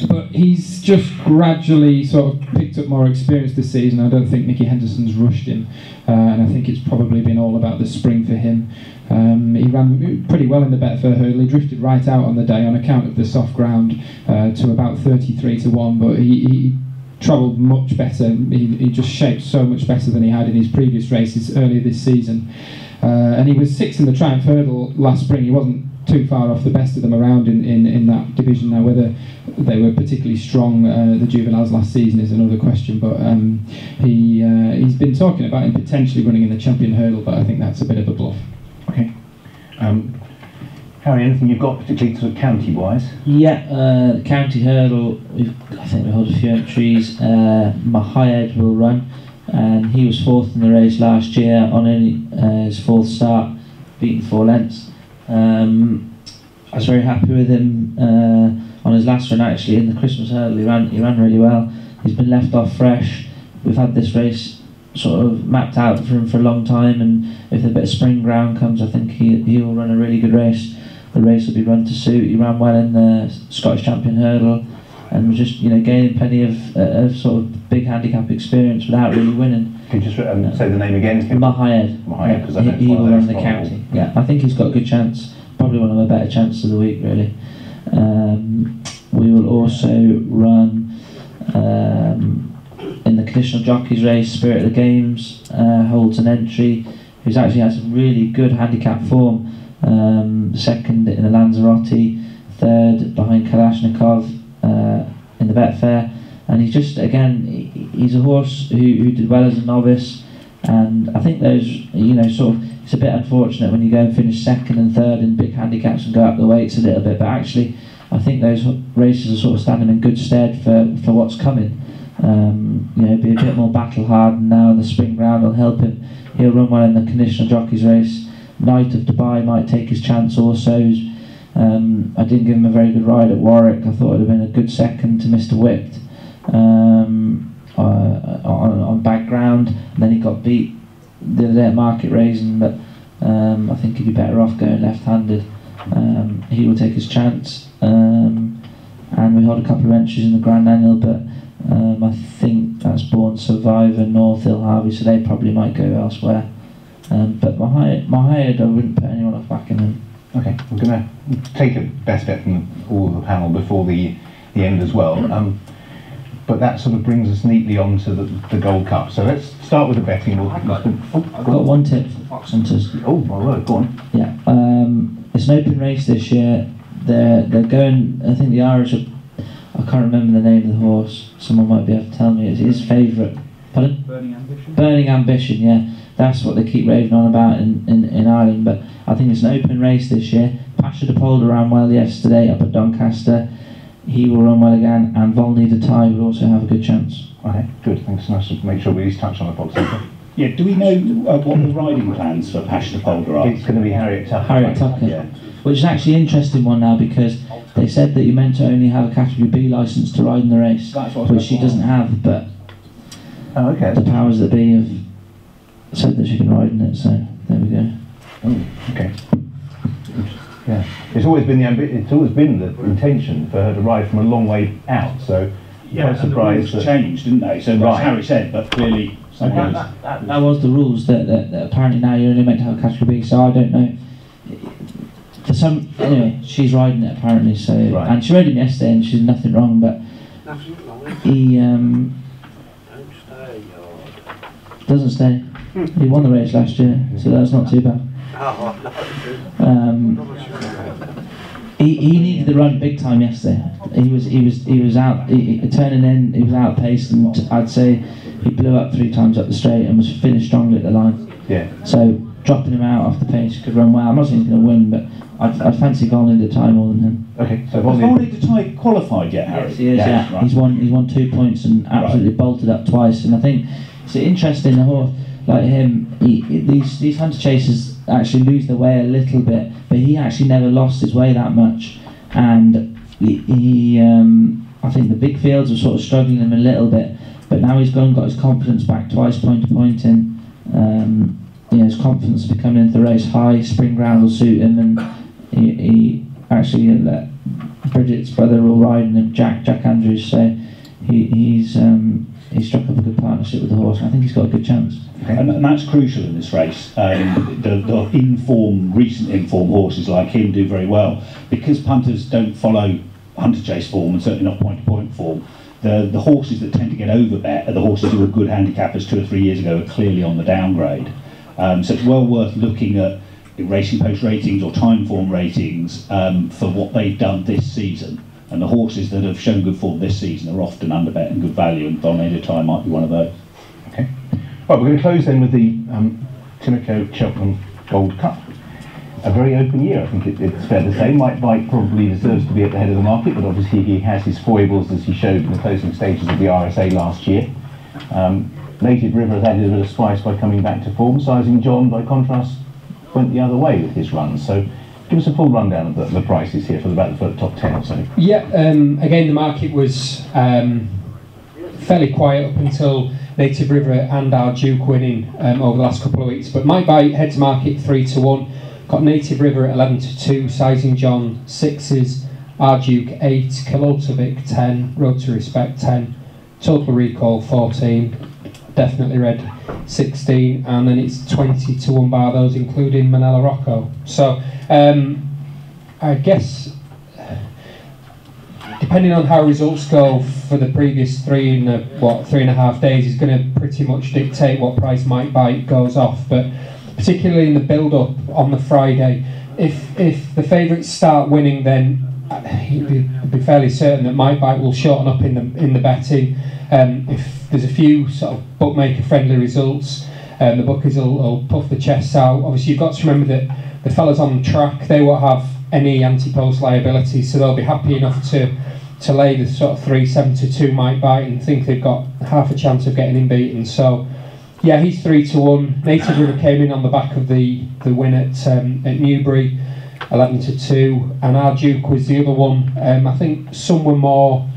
But he's just gradually sort of picked up more experience this season. I don't think Nicky Henderson's rushed him, and I think it's probably been all about the spring for him. He ran pretty well in the Betfair Hurdle. He drifted right out on the day on account of the soft ground to about 33 to 1, but he travelled much better. He just shaped so much better than he had in his previous races earlier this season. And he was 6th in the Triumph Hurdle last spring. He wasn't too far off the best of them around in that division. Now, whether they were particularly strong, the juveniles last season, is another question, but he's been talking about him potentially running in the Champion Hurdle, but I think that's a bit of a bluff. Okay. Harry, anything you've got particularly sort of county-wise? Yeah, the County Hurdle, I think we hold a few entries. Mahyed will run, and he was 4th in the race last year on his 4th start, beaten 4 lengths. I was very happy with him on his last run, actually, in the Christmas Hurdle. He ran really well. He's been left off fresh. We've had this race sort of mapped out for him for a long time, and if a bit of spring ground comes, I think he'll run a really good race. The race will be run to suit. He ran well in the Scottish Champion Hurdle, and was just gaining plenty of sort of big handicap experience without really winning. Can you just say the name again? Mahyed. Mahyed, because he will run the county. Yeah, I think he's got a good chance. Probably one of the better chances of the week, really. We will also run in the conditional jockeys race. Spirit of the Games holds an entry, who's actually had some really good handicap form. 2nd in the Lanzarote, 3rd behind Kalashnikov in the Betfair, and he's just, again, he's a horse who did well as a novice, and I think those, sort of, it's a bit unfortunate when you go and finish 2nd and 3rd in big handicaps and go up the weights a little bit, but actually I think those races are sort of standing in good stead for what's coming. Be a bit more battle hardened now, and the spring ground will help him. He'll run well in the conditional jockeys race. Knight of Dubai might take his chance also. I didn't give him a very good ride at Warwick. I thought it would have been a good second to Mr. Whipped on background, and then he got beat the other day at Market Raising, but I think he'd be better off going left-handed. He will take his chance, and we hold a couple of entries in the Grand Annual, but I think that's Born Survivor, North Hill, Harvey, so they probably might go elsewhere. But my head, I wouldn't put anyone off backing him. Okay, we're going to take a best bet from all of the panel before the end as well. But that sort of brings us neatly on to the Gold Cup. So let's start with the betting. I've got one tip for Fox Hunters. Oh, my word, go on. Yeah, it's an open race this year. They're going, I think the Irish are, I can't remember the name of the horse. Someone might be able to tell me. It's his favourite. Pardon? Burning Ambition. Burning Ambition, yeah. That's what they keep raving on about in Ireland. But I think it's an open race this year. Pasha de Polder ran well yesterday up at Doncaster. He will run well again, and Volney de Tai will also have a good chance. Okay, good. Thanks. Nice to make sure we at least touch on the Fox Hunter. Yeah, do we know what the riding plans for Pasha de Polder are? It's going to be Harriet Tucker. Harriet Tucker. Yeah. Which is actually an interesting one now, because they said that you're meant to only have a Category B licence to ride in the race, which she doesn't have, but Oh, okay. the powers that be have said that she can ride in it, so there we go. Oh, okay. Yeah, it's always been the intention for her to ride from a long way out. So Yeah, quite surprised the rules that changed, didn't they? So Right. as Harry said, but clearly someone else. That was the rules, that apparently now you're only meant to have a Category B, so I don't know. For some, anyway, she's riding it apparently, so, Right. and she rode him yesterday and she did nothing wrong, but he doesn't stay. He won the race last year, so that's not too bad. He needed the run big time yesterday. He was out turning in. He was outpaced, and I'd say he blew up 3 times up the straight and was finished strongly at the line. yeah. So dropping him out off the pace, he could run well. I'm not saying he's going to win, but I'd fancy Volney de Tai more than him. Okay, so Has Volney. Volney de Tai qualified yet, Harry? Yes, he is. Yeah. Right. He's won 2 points and absolutely bolted up twice. And I think it's interesting, the horse like him. These hunter chasers actually lose their way a little bit, but he actually never lost his way that much. And he I think the big fields are sort of struggling him a little bit, but now he's got his confidence back twice, point to point in. His confidence is becoming into the race high. Spring ground will suit him, and he actually let Bridget's brother will ride him, Jack Andrews. So he's struck up a good partnership with the horse. I think he's got a good chance. And that's crucial in this race. The recent informed horses like him do very well, because punters don't follow hunter chase form, and certainly not point to point form. The horses that tend to get over bet are the horses who were good handicappers 2 or 3 years ago, are clearly on the downgrade. So it's well worth looking at Racing Post ratings or time form ratings for what they've done this season. And the horses that have shown good form this season are often under bet and good value, and Volney de Tai might be one of those. Okay. Right, we're going to close then with the Timoko Cheltenham Gold Cup. A very open year, I think it's fair to say. Mike Bike probably deserves to be at the head of the market, but obviously he has his foibles, as he showed in the closing stages of the RSA last year. Native River has added a bit of spice by coming back to form. Sizing John, by contrast, went the other way with his run. So give us a full rundown of the prices here for the top 10 or so. Yeah, again the market was fairly quiet up until Native River and our Duke winning over the last couple of weeks. But Mike Bite heads market 3-1. Got Native River at 11-2, Sizing John 6s, our Duke 8, Kilotovic 10, Road to Respect 10, Total Recall 14, Definitely Red 16, and then it's 20-1 bar those, including Manila Rocco. So I guess depending on how results go for the previous 3.5 days is going to pretty much dictate what price Mike Bite goes off. But particularly in the build-up on the Friday, if the favourites start winning, then you'd be fairly certain that Mike Bite will shorten up in the betting. If there's a few sort of bookmaker-friendly results, the bookies will puff the chests out. Obviously, you've got to remember that the fellas on track, they won't have any anti-post liability, so they'll be happy enough to lay the sort of 3-7-2 Mike Bite and think they've got half a chance of getting him beaten. So Yeah, he's 3-1. Native River came in on the back of the win at Newbury, 11-2, and our Duke was the other one. I think some were more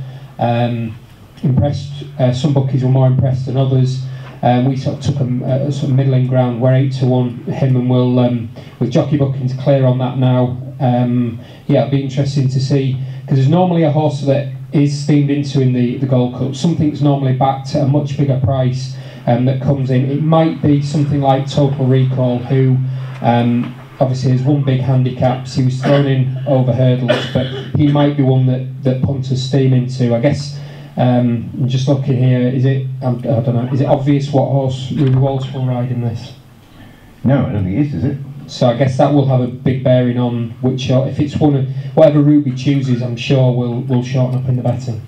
impressed. Some bookies were more impressed than others. We sort of took a sort of middling ground. We're 8-1. Him and Will with Jockey bookings clear on that now. Yeah, it'll be interesting to see, because there's normally a horse that is steamed into in the Gold Cup. Something's normally backed at a much bigger price that comes in. It might be something like Total Recall, who obviously has won big handicaps. He was thrown in over hurdles, but he might be one that punters steam into. I guess I'm just looking here. Is it? I don't know. Is it obvious what horse Ruby Walsh will ride in this? No, I don't think it is it? So I guess that will have a big bearing on which, if it's one of whatever Ruby chooses, I'm sure will shorten up in the betting.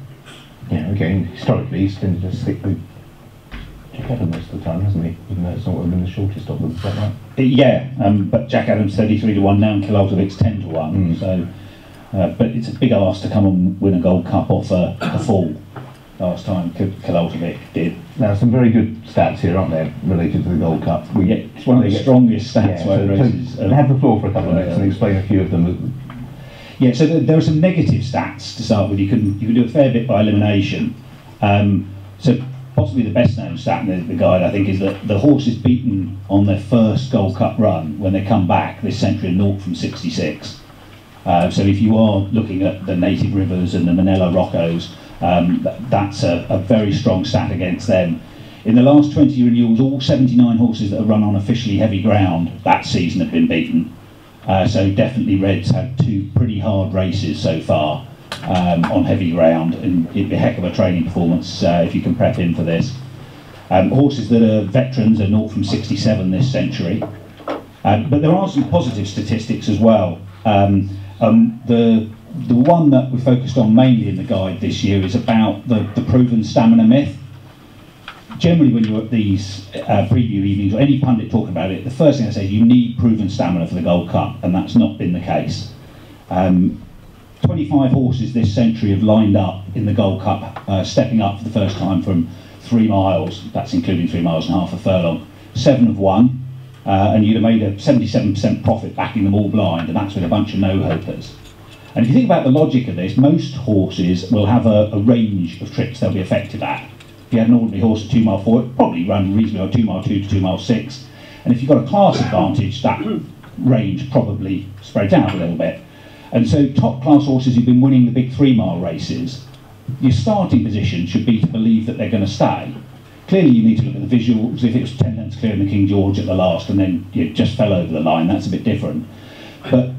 Yeah, okay. Historically, he's tended to stick with Jack Adams most of the time, hasn't he? Even though it's not been the shortest of them, is that right? Yeah, but Jack Adams 33-1 now, and Kiloltovic's 10-1. So, but it's a big ask to come and win a Gold Cup off a fall. Last time Kiloltovic did. Now, some very good stats here, aren't there, related to the Gold Cup? It's one of the strongest stats. So have the floor for a couple of minutes and explain a few of them. Yeah, so there are some negative stats to start with. You can do a fair bit by elimination. So possibly the best known stat in the guide, I think, is that the horses beaten on their first Gold Cup run, when they come back this century, are 0 from 66. So if you are looking at the Native Rivers and the Manila Roccos, that's a very strong stat against them. In the last 20 renewals, all 79 horses that have run on officially heavy ground that season have been beaten. So definitely Red's had 2 pretty hard races so far on heavy ground, and it'd be a heck of a training performance if you can prep in for this. Horses that are veterans are 0 from 67 this century. But there are some positive statistics as well. The one that we focused on mainly in the guide this year is about the proven stamina myth. Generally, when you're at these preview evenings or any pundit talking about it, the first thing I say is you need proven stamina for the Gold Cup, and that's not been the case. 25 horses this century have lined up in the Gold Cup, stepping up for the first time from 3 miles, that's including 3 miles and half a furlong. 7 have won, and you'd have made a 77% profit backing them all blind, and that's with a bunch of no-hopers. And if you think about the logic of this, most horses will have a range of tricks they'll be effective at. If you had an ordinary horse at 2 mile 4, it'd probably run reasonably on 2 mile 2 to 2 mile 6. And if you've got a class advantage, that range probably spreads out a little bit. And so top class horses who've been winning the big 3 mile races, your starting position should be to believe that they're going to stay. Clearly you need to look at the visuals. If it was 10 lengths clear in the King George at the last and then you just fell over the line, that's a bit different. But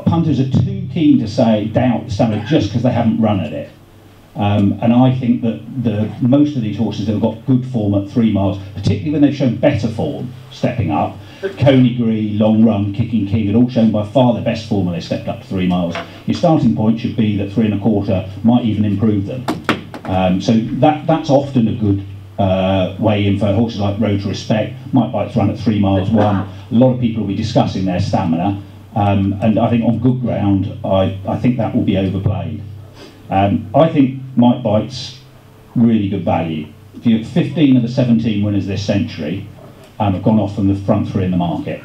punters are too keen to doubt the stamina just because they haven't run at it. And I think that most of these horses that have got good form at 3 miles, particularly when they've shown better form stepping up, Coneygree, Long Run, Kicking King had all shown by far the best form when they stepped up to 3 miles. Your starting point should be that 3 1/4 might even improve them. So that's often a good way in for horses like Road to Respect. Might Bite's run at 3 miles 1. A lot of people will be discussing their stamina. And I think on good ground, I think that will be overplayed. I think Might Bite's really good value. If you have 15 of the 17 winners this century have gone off from the front 3 in the market.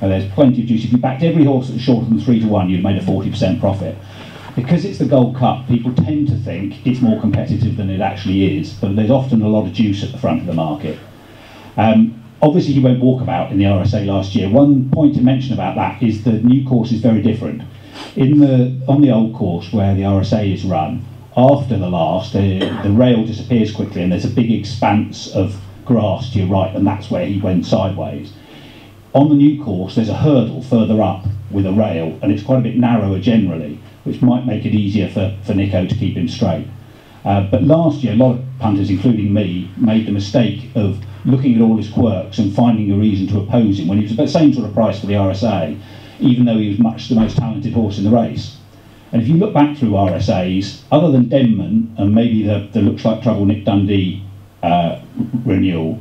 There's plenty of juice. If you backed every horse that's shorter than 3-1, you'd have made a 40% profit. Because it's the Gold Cup, people tend to think it's more competitive than it actually is, but there's often a lot of juice at the front of the market. Obviously he went walkabout in the RSA last year. One point to mention about that is the new course is very different. On the old course where the RSA is run, after the last, the rail disappears quickly and there's a big expanse of grass to your right, and that's where he went sideways. On the new course there's a hurdle further up with a rail, and it's quite a bit narrower generally, which might make it easier for Nico to keep him straight. But last year a lot of punters, including me, made the mistake of looking at all his quirks and finding a reason to oppose him when he was about the same sort of price for the RSA, even though he was much the most talented horse in the race. And if you look back through RSAs, other than Denman and maybe the Looks Like Trouble Nick Dundee renewal,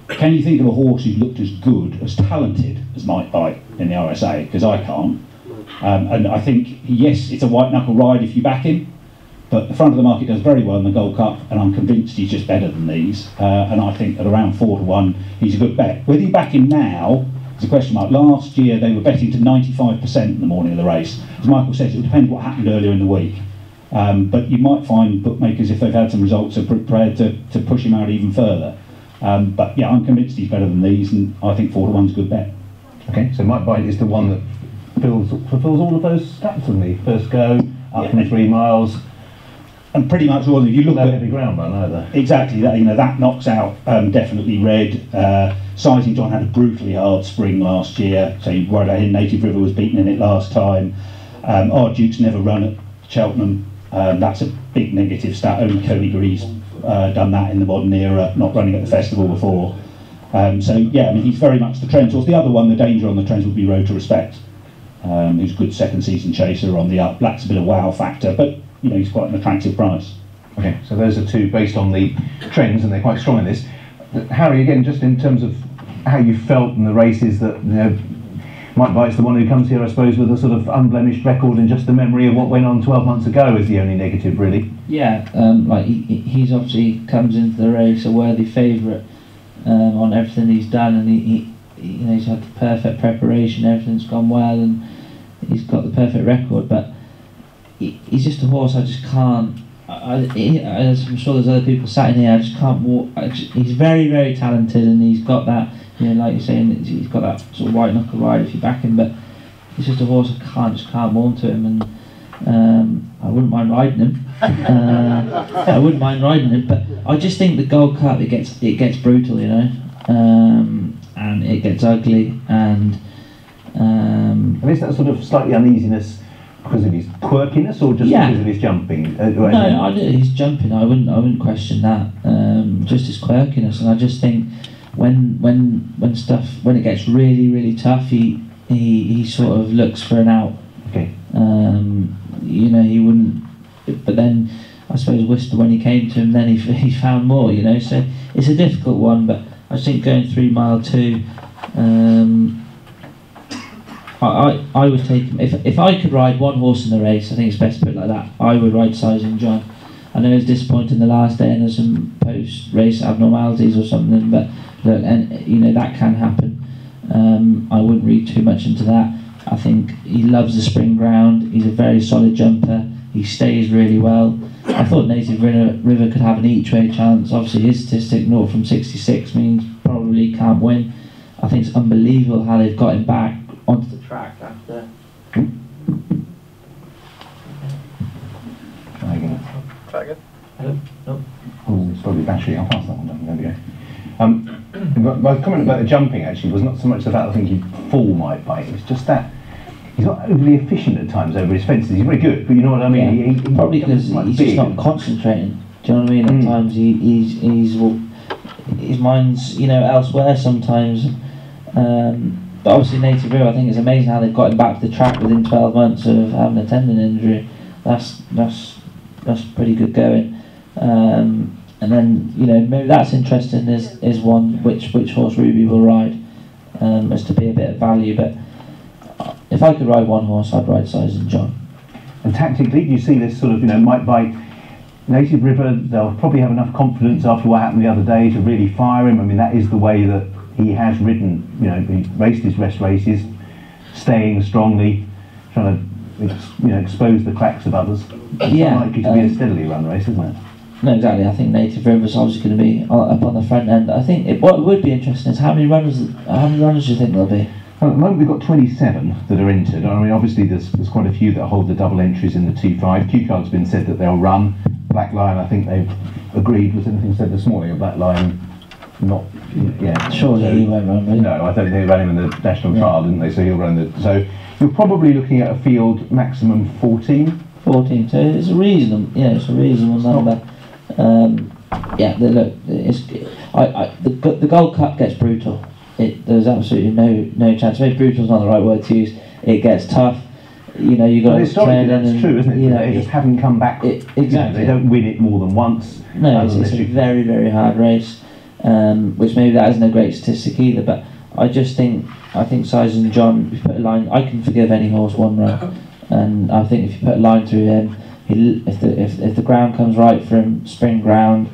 can you think of a horse who looked as good, as talented as Might Bite in the RSA? Because I can't. And I think, yes, it's a white knuckle ride if you back him, But the front of the market does very well in the Gold Cup, and I'm convinced he's just better than these. And I think at around 4-1, he's a good bet. Whether you back him now is a question mark. Last year they were betting to 95% in the morning of the race. As Michael says, it would depend what happened earlier in the week. But you might find bookmakers, if they've had some results, are prepared to push him out even further. But yeah, I'm convinced he's better than these, and I think 4-1's a good bet. Okay, so Might Bite is the one that fulfills all of those stats, doesn't he? First go, up from 3 miles. And pretty much all of you look at heavy ground run either. Exactly, that knocks out definitely Red. Sizing John had a brutally hard spring last year, so you worried about him. Native River was beaten in it last time. Our Duke's never run at Cheltenham. That's a big negative stat. Only Coney Greaves done that in the modern era, not running at the festival before. So yeah, I mean, he's very much the trend horse. The other one, the danger on the trends would be Road to Respect, who's a good second season chaser on the up. Lacks a bit of wow factor, but you know, he's quite an attractive price. Okay, so those are two based on the trends, and they're quite strong in this. Harry, again, just in terms of how you felt in the races, that you know, Might Bite's the one who comes here, I suppose, with a sort of unblemished record and just the memory of what went on 12 months ago is the only negative, really. Yeah, like he's obviously comes into the race a worthy favourite on everything he's done, and he you know, he's had the perfect preparation, everything's gone well, and he's got the perfect record. But he's just a horse I just can't. As I'm sure there's other people sat in here, I just can't walk. He's very, very talented, and he's got that, you know, like you're saying, he's got that sort of white knuckle ride if you back him. But he's just a horse I just can't warm to him, and I wouldn't mind riding him. I wouldn't mind riding him, but I just think the Gold Cup it gets brutal, you know, and it gets ugly, and is that sort of slightly uneasiness because of his quirkiness, or just because of his jumping? No, his jumping. I wouldn't question that. Just his quirkiness, and I just think when it gets really, really tough, he sort of looks for an out. Okay. You know, he wouldn't. But then I suppose Worcester, when he came to him, then he found more. You know, so it's a difficult one. But I think going 3 mile 2. I would take him. If I could ride one horse in the race, I think it's best to put it like that, I would ride Sizing John. I know it's disappointing the last day and there's some post-race abnormalities or something, but look, and you know, that can happen. I wouldn't read too much into that. I think he loves the spring ground, he's a very solid jumper, he stays really well. I thought Native River could have an each-way chance. Obviously his statistic 0 from 66 means probably can't win. I think it's unbelievable how they've got him back onto the track after. Try again. Hello? No. Oh, it's probably battery. I'll pass that one down. There we go. My comment about the jumping actually was not so much about I think he'd fall Might Bite. It was just that he's not overly efficient at times over his fences. He's very good, but you know what I mean. Yeah. He probably because he's just not concentrating. Do you know what I mean? At times his mind's, you know, elsewhere sometimes. But obviously Native River, I think it's amazing how they've got him back to the track within 12 months of having a tendon injury. That's pretty good going. And then, you know, maybe that's interesting is one which horse Ruby will ride, as to be a bit of value. But if I could ride one horse, I'd ride Sizing John. And tactically, do you see this sort of, you know, Might Bite, Native River, they'll probably have enough confidence after what happened the other day to really fire him? I mean, that is the way that he has ridden, you know, he raced his rest races, staying strongly, trying to, you know, expose the cracks of others. It's not likely to be a steadily run race, isn't it? No, exactly. I think Native River's obviously going to be up on the front end. I think what would be interesting is how many runners do you think there'll be? Well, at the moment we've got 27 that are entered. I mean, obviously there's quite a few that hold the double entries in the 2-5. Q-Card's been said that they'll run. Black Lion, I think they've agreed. Was anything said this morning of Black Lion? Not, yeah. Surely he won't run, will he? No, I think they ran him in the national trial, didn't they? So he'll run the. So you're probably looking at a field maximum 14. 14. So it's a reasonable. Yeah, it's a reasonable number. Yeah, look, the Gold Cup gets brutal. There's absolutely no chance. Maybe brutal is not the right word to use. It gets tough. You know, you got to turn in. That's true, isn't it? You know, they just haven't come back. Exactly. They don't win it more than once. No, it's a very, very hard race. Which maybe that isn't a great statistic either, but I think Sizing John, if you put a line, I can forgive any horse one run, and I think if you put a line through him, if the ground comes right for him, spring ground.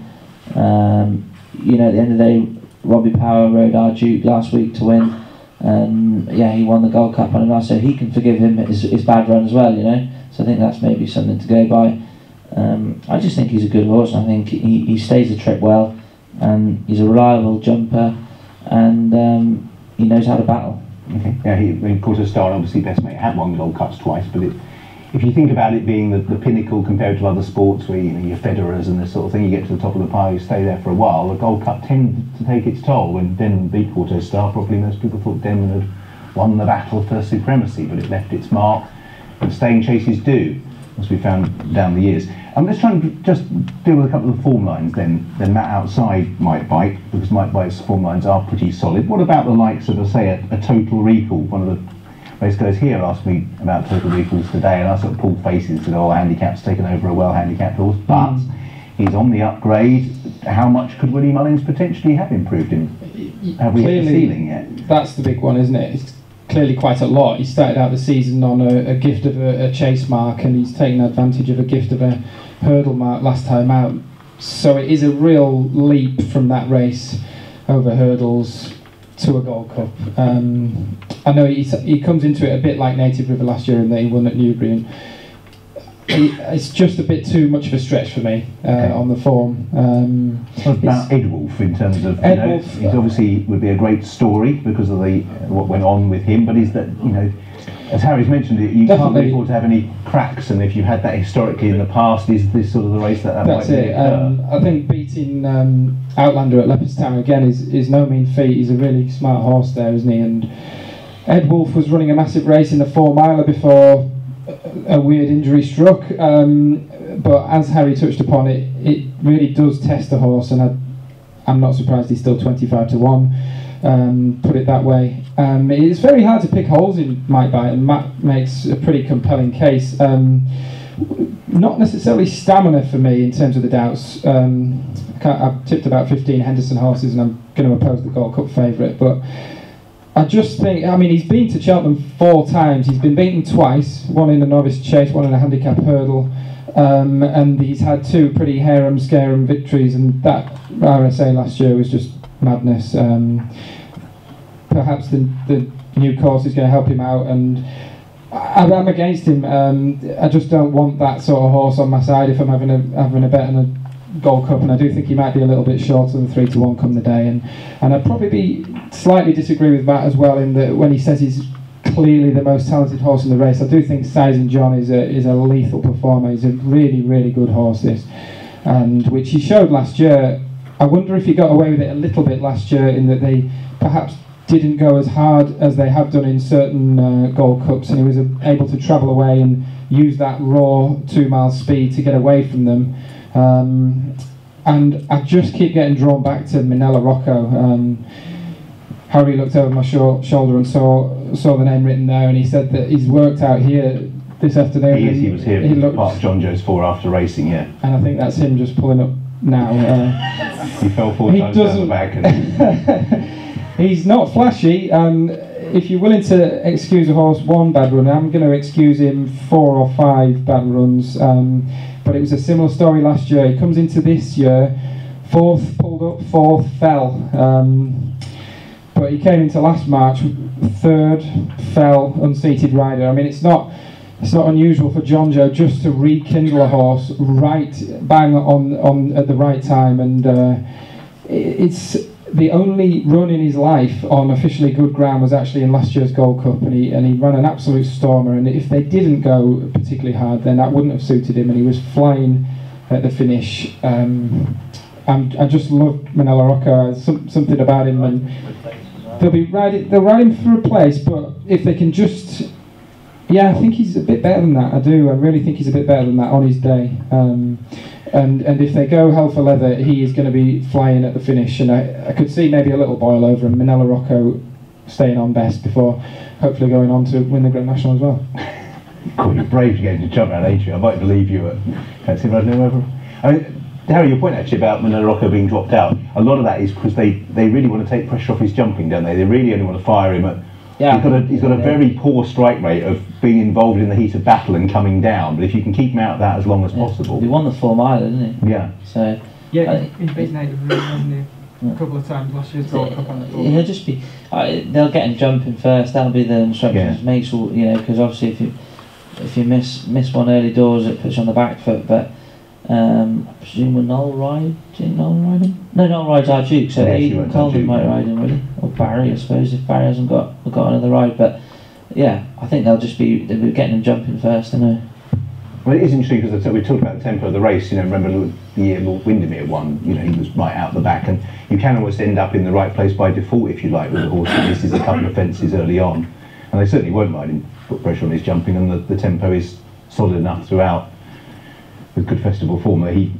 You know, at the end of the day, Robbie Power rode our Duke last week to win, and yeah, he won the Gold Cup on him, so he can forgive him his bad run as well. You know, so I think that's maybe something to go by. I just think he's a good horse. I think he stays the trip well, and he's a reliable jumper, and he knows how to battle. Okay. Yeah, of course, Star obviously best mate had won Gold Cups twice, but if you think about it being the pinnacle compared to other sports where your Federers and this sort of thing, you get to the top of the pile, you stay there for a while, the Gold Cup tends to take its toll. When Denman beat Porto Star, probably most people thought Denman had won the battle for supremacy, but it left its mark, and staying chases do, as we found down the years. Let's try and just deal with a couple of form lines then Matt outside Mike Bite, because Mike Bite's form lines are pretty solid. What about the likes of, say, a Total Recall? One of the race guys here asked me about Total Recalls today, and I sort of pulled faces and said, oh, handicap's taken over a well-handicapped horse, but he's on the upgrade. How much could Willie Mullins potentially have improved him? Have we hit the ceiling yet? That's the big one, isn't it? It's clearly quite a lot. He started out the season on a gift of a chase mark, and he's taken advantage of a gift of a hurdle mark last time out. So it is a real leap from that race over hurdles to a Gold Cup. I know he comes into it a bit like Native River last year, and they won at Newbury. It's just a bit too much of a stretch for me on the form. What about Ed Wolf in terms of, he's obviously would be a great story because of what went on with him, but is that, as Harry's mentioned, you can't really afford to have any cracks, and if you've had that historically in the past, is this sort of the race that that's might it. I think beating Outlander at Leopardstown again is no mean feat. He's a really smart horse there, isn't he? And Ed Wolf was running a massive race in the 4 miler before a weird injury struck, but as Harry touched upon, it really does test the horse, and I'm not surprised he's still 25 to 1. Put it that way. It's very hard to pick holes in Mike Bite, and Matt makes a pretty compelling case. Not necessarily stamina for me in terms of the doubts. I've tipped about 15 Henderson horses, and I'm going to oppose the Gold Cup favourite, but I just think, he's been to Cheltenham 4 times. He's been beaten twice, one in a novice chase, one in a handicap hurdle, and he's had 2 pretty harum-scarum victories, and that RSA last year was just madness. Perhaps the new course is going to help him out, and I'm against him. I just don't want that sort of horse on my side if I'm having a bet on a Gold Cup, and I do think he might be a little bit shorter than 3 to 1 come the day, and I'd probably slightly disagree with Matt as well in that when he says he's clearly the most talented horse in the race. I do think Sizing John is a lethal performer. He's a really, really good horse, this, and which he showed last year. I wonder if he got away with it a little bit last year in that they perhaps didn't go as hard as they have done in certain Gold Cups, and he was able to travel away and use that raw 2 mile speed to get away from them. And I just keep getting drawn back to Minella Rocco. Harry looked over my shoulder and saw the name written there, and he said that he's worked out here this afternoon. He was here at Park John Joe's 4 after racing, yeah. And I think that's him just pulling up now. He fell 4 times down the back. And he's not flashy. If you're willing to excuse a horse 1 bad run, I'm going to excuse him 4 or 5 bad runs. But it was a similar story last year. He comes into this year, 4th pulled up, 4th fell. But he came into last March, 3rd, fell, unseated rider. I mean, it's not unusual for John Joe just to rekindle a horse right bang on at the right time, and it's the only run in his life on officially good ground was actually in last year's Gold Cup, and he ran an absolute stormer, and if they didn't go particularly hard, then that wouldn't have suited him, and he was flying at the finish. I just love Minella Rocco. Something about him, and they'll ride him for a place, but if they can just, I think he's a bit better than that. I really think he's a bit better than that on his day. And if they go hell for leather, he is going to be flying at the finish, and I could see maybe a little boil over him. Minella Rocco staying on best before hopefully going on to win the Grand National as well. Cool, you're brave to get into jump around Adrian. I might believe you. Can't see if I know over. I mean, Harry, your point actually about Minella Rocco being dropped out, a lot of that is because they really want to take pressure off his jumping, don't they? They really only want to fire him at Yeah, he's got a very poor strike rate of being involved in the heat of battle and coming down. But if you can keep him out of that as long as possible, he won the 4 mile, didn't he? Yeah. So yeah, he's beaten 8 of them, hasn't he? A couple of times last year's Gold Cup on the floor. He'll just be. They'll get him jumping first. That'll be the instructions. Make sure because obviously if you miss one early doors, it puts you on the back foot. But I presume will Noel ride? Did Noel ride him? No, Noel rides our Duke. So Aidan Coleman might ride him, really, or Barry, I suppose, if Barry hasn't got another ride. But yeah, I think they'll be getting him jumping first. I know. Well, it is interesting because we talked about the tempo of the race. Remember the year Lord Windermere won. He was right out the back, and you can almost end up in the right place by default if you like with a horse that misses a couple of fences early on. And they certainly won't mind him put pressure on his jumping, and the tempo is solid enough throughout with good festival form. I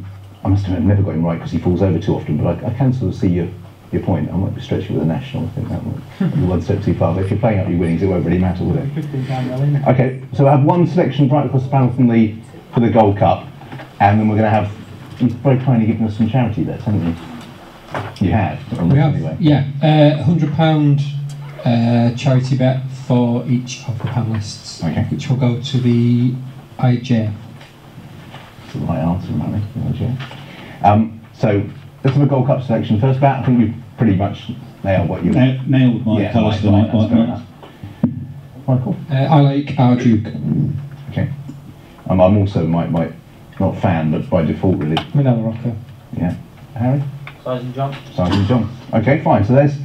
must admit, I've never got him right because he falls over too often. But I can sort of see your point. I might be stretching with a national. I think that might be one step too far. But if you're playing up your winnings, it won't really matter, will it? Okay, so I have one selection right across the panel for the Gold Cup, and then we're going to have. You've very kindly given us some charity bets, haven't you? You have. We have. Anyway. Yeah, £100 charity bet for each of the panellists, which will go to the IJ. That's the right answer, Manny. So let's have a Gold Cup selection. First bat, I think you've pretty much nailed what you nailed my colours for the night. Michael? I like our Duke. Okay. I'm also my not fan, but by default really. Manila Rocker. Yeah. Harry? Sergeant John. Sergeant John. Okay, fine. So there's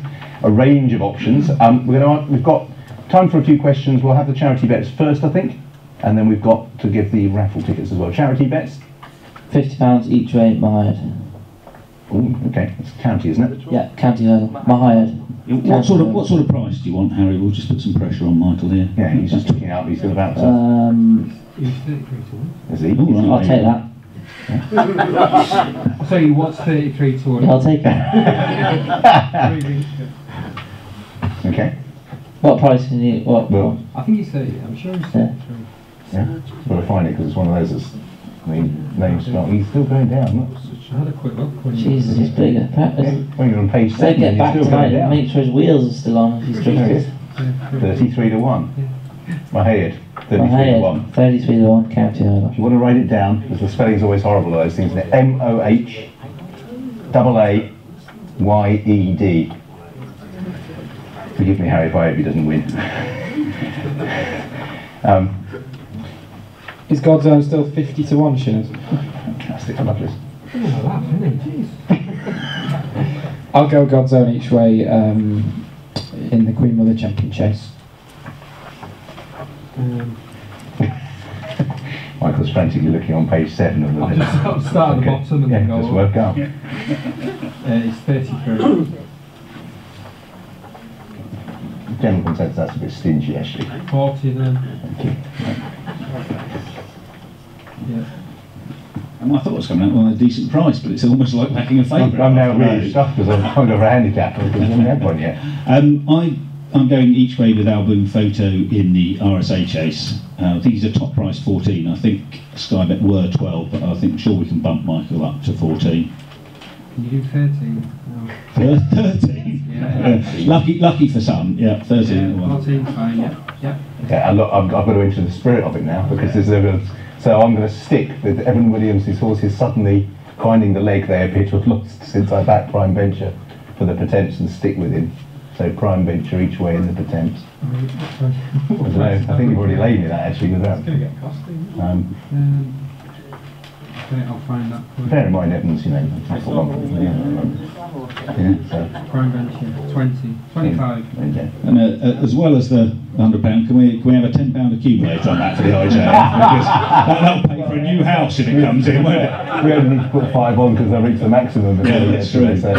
a range of options. We've got time for a few questions. We'll have the charity bets first, I think, and then we've got to give the raffle tickets as well. Charity bets? £50 each way, Mahayed. Oh, okay. It's county, isn't it? Yeah, county hurdle. Mahayed. What sort of price do you want, Harry? We'll just put some pressure on Michael here. Yeah, he's just looking out. He's about to. He's 33 to 1. Is he? Ooh, right. I'll take that. I'll tell you what's 33 to 1. Yeah, I'll take that. Okay. What price can you? What? I think he's 30. I'm sure he's 33. Yeah. Got to find it because it's one of those that's. Name's spelled. He's still going down. Look. I had a quick look. Jesus, he's bigger. When you're on page 7, get back still tonight going down. and make sure his wheels are still on if he's drifted. 33 to 1. My head. 33 to 1. 33 to 1, county hurdle. If you want to write it down, because the spelling's always horrible, those things. Mohayed. Forgive me, Harry, if I hope he doesn't win. Is God's Own still 50 to 1, Shinners? Fantastic, I love this. I'll go God's Own each way in the Queen Mother Champion Chase. Michael's frantically looking on page 7 of the list. I'll start at the bottom and then go just up. work out. It's 33. General consensus, that's a bit stingy actually. 40 then. Thank you. Yeah. And I thought it was coming out on a decent price, but it's almost like backing a favourite. I'm now really stuck because I'm trying to have a handicap because I haven't had one yet. I'm going each way with Album Photo in the RSA chase. I think he's a top price 14. I think Sky Bet were 12, but I think sure we can bump Michael up to 14. Can you do 13? No. 13? Yeah. Lucky for some, yeah, 13. Yeah, 14 fine, yeah. Okay, I've got to enter the spirit of it now because there's evidence. So I'm going to stick with Evan Williams' horse is suddenly finding the leg they appear to have lost since I backed Prime Venture for the Pretemps and stick with him. So Prime Venture each way in the Pretemps. I don't know, I think you've already laid me that actually with that. It's going to get costly. Okay, I'll find that for you. Bear in mind Evans, that's a long so. Prime Venture, 20, 25. There you go. And as well as the £100, can we have a £10 accumulator on that for the IJ? Because that'll pay for a new house if it comes in, won't it? We only need to put 5 on because I reached the maximum. Yeah, that's true. So.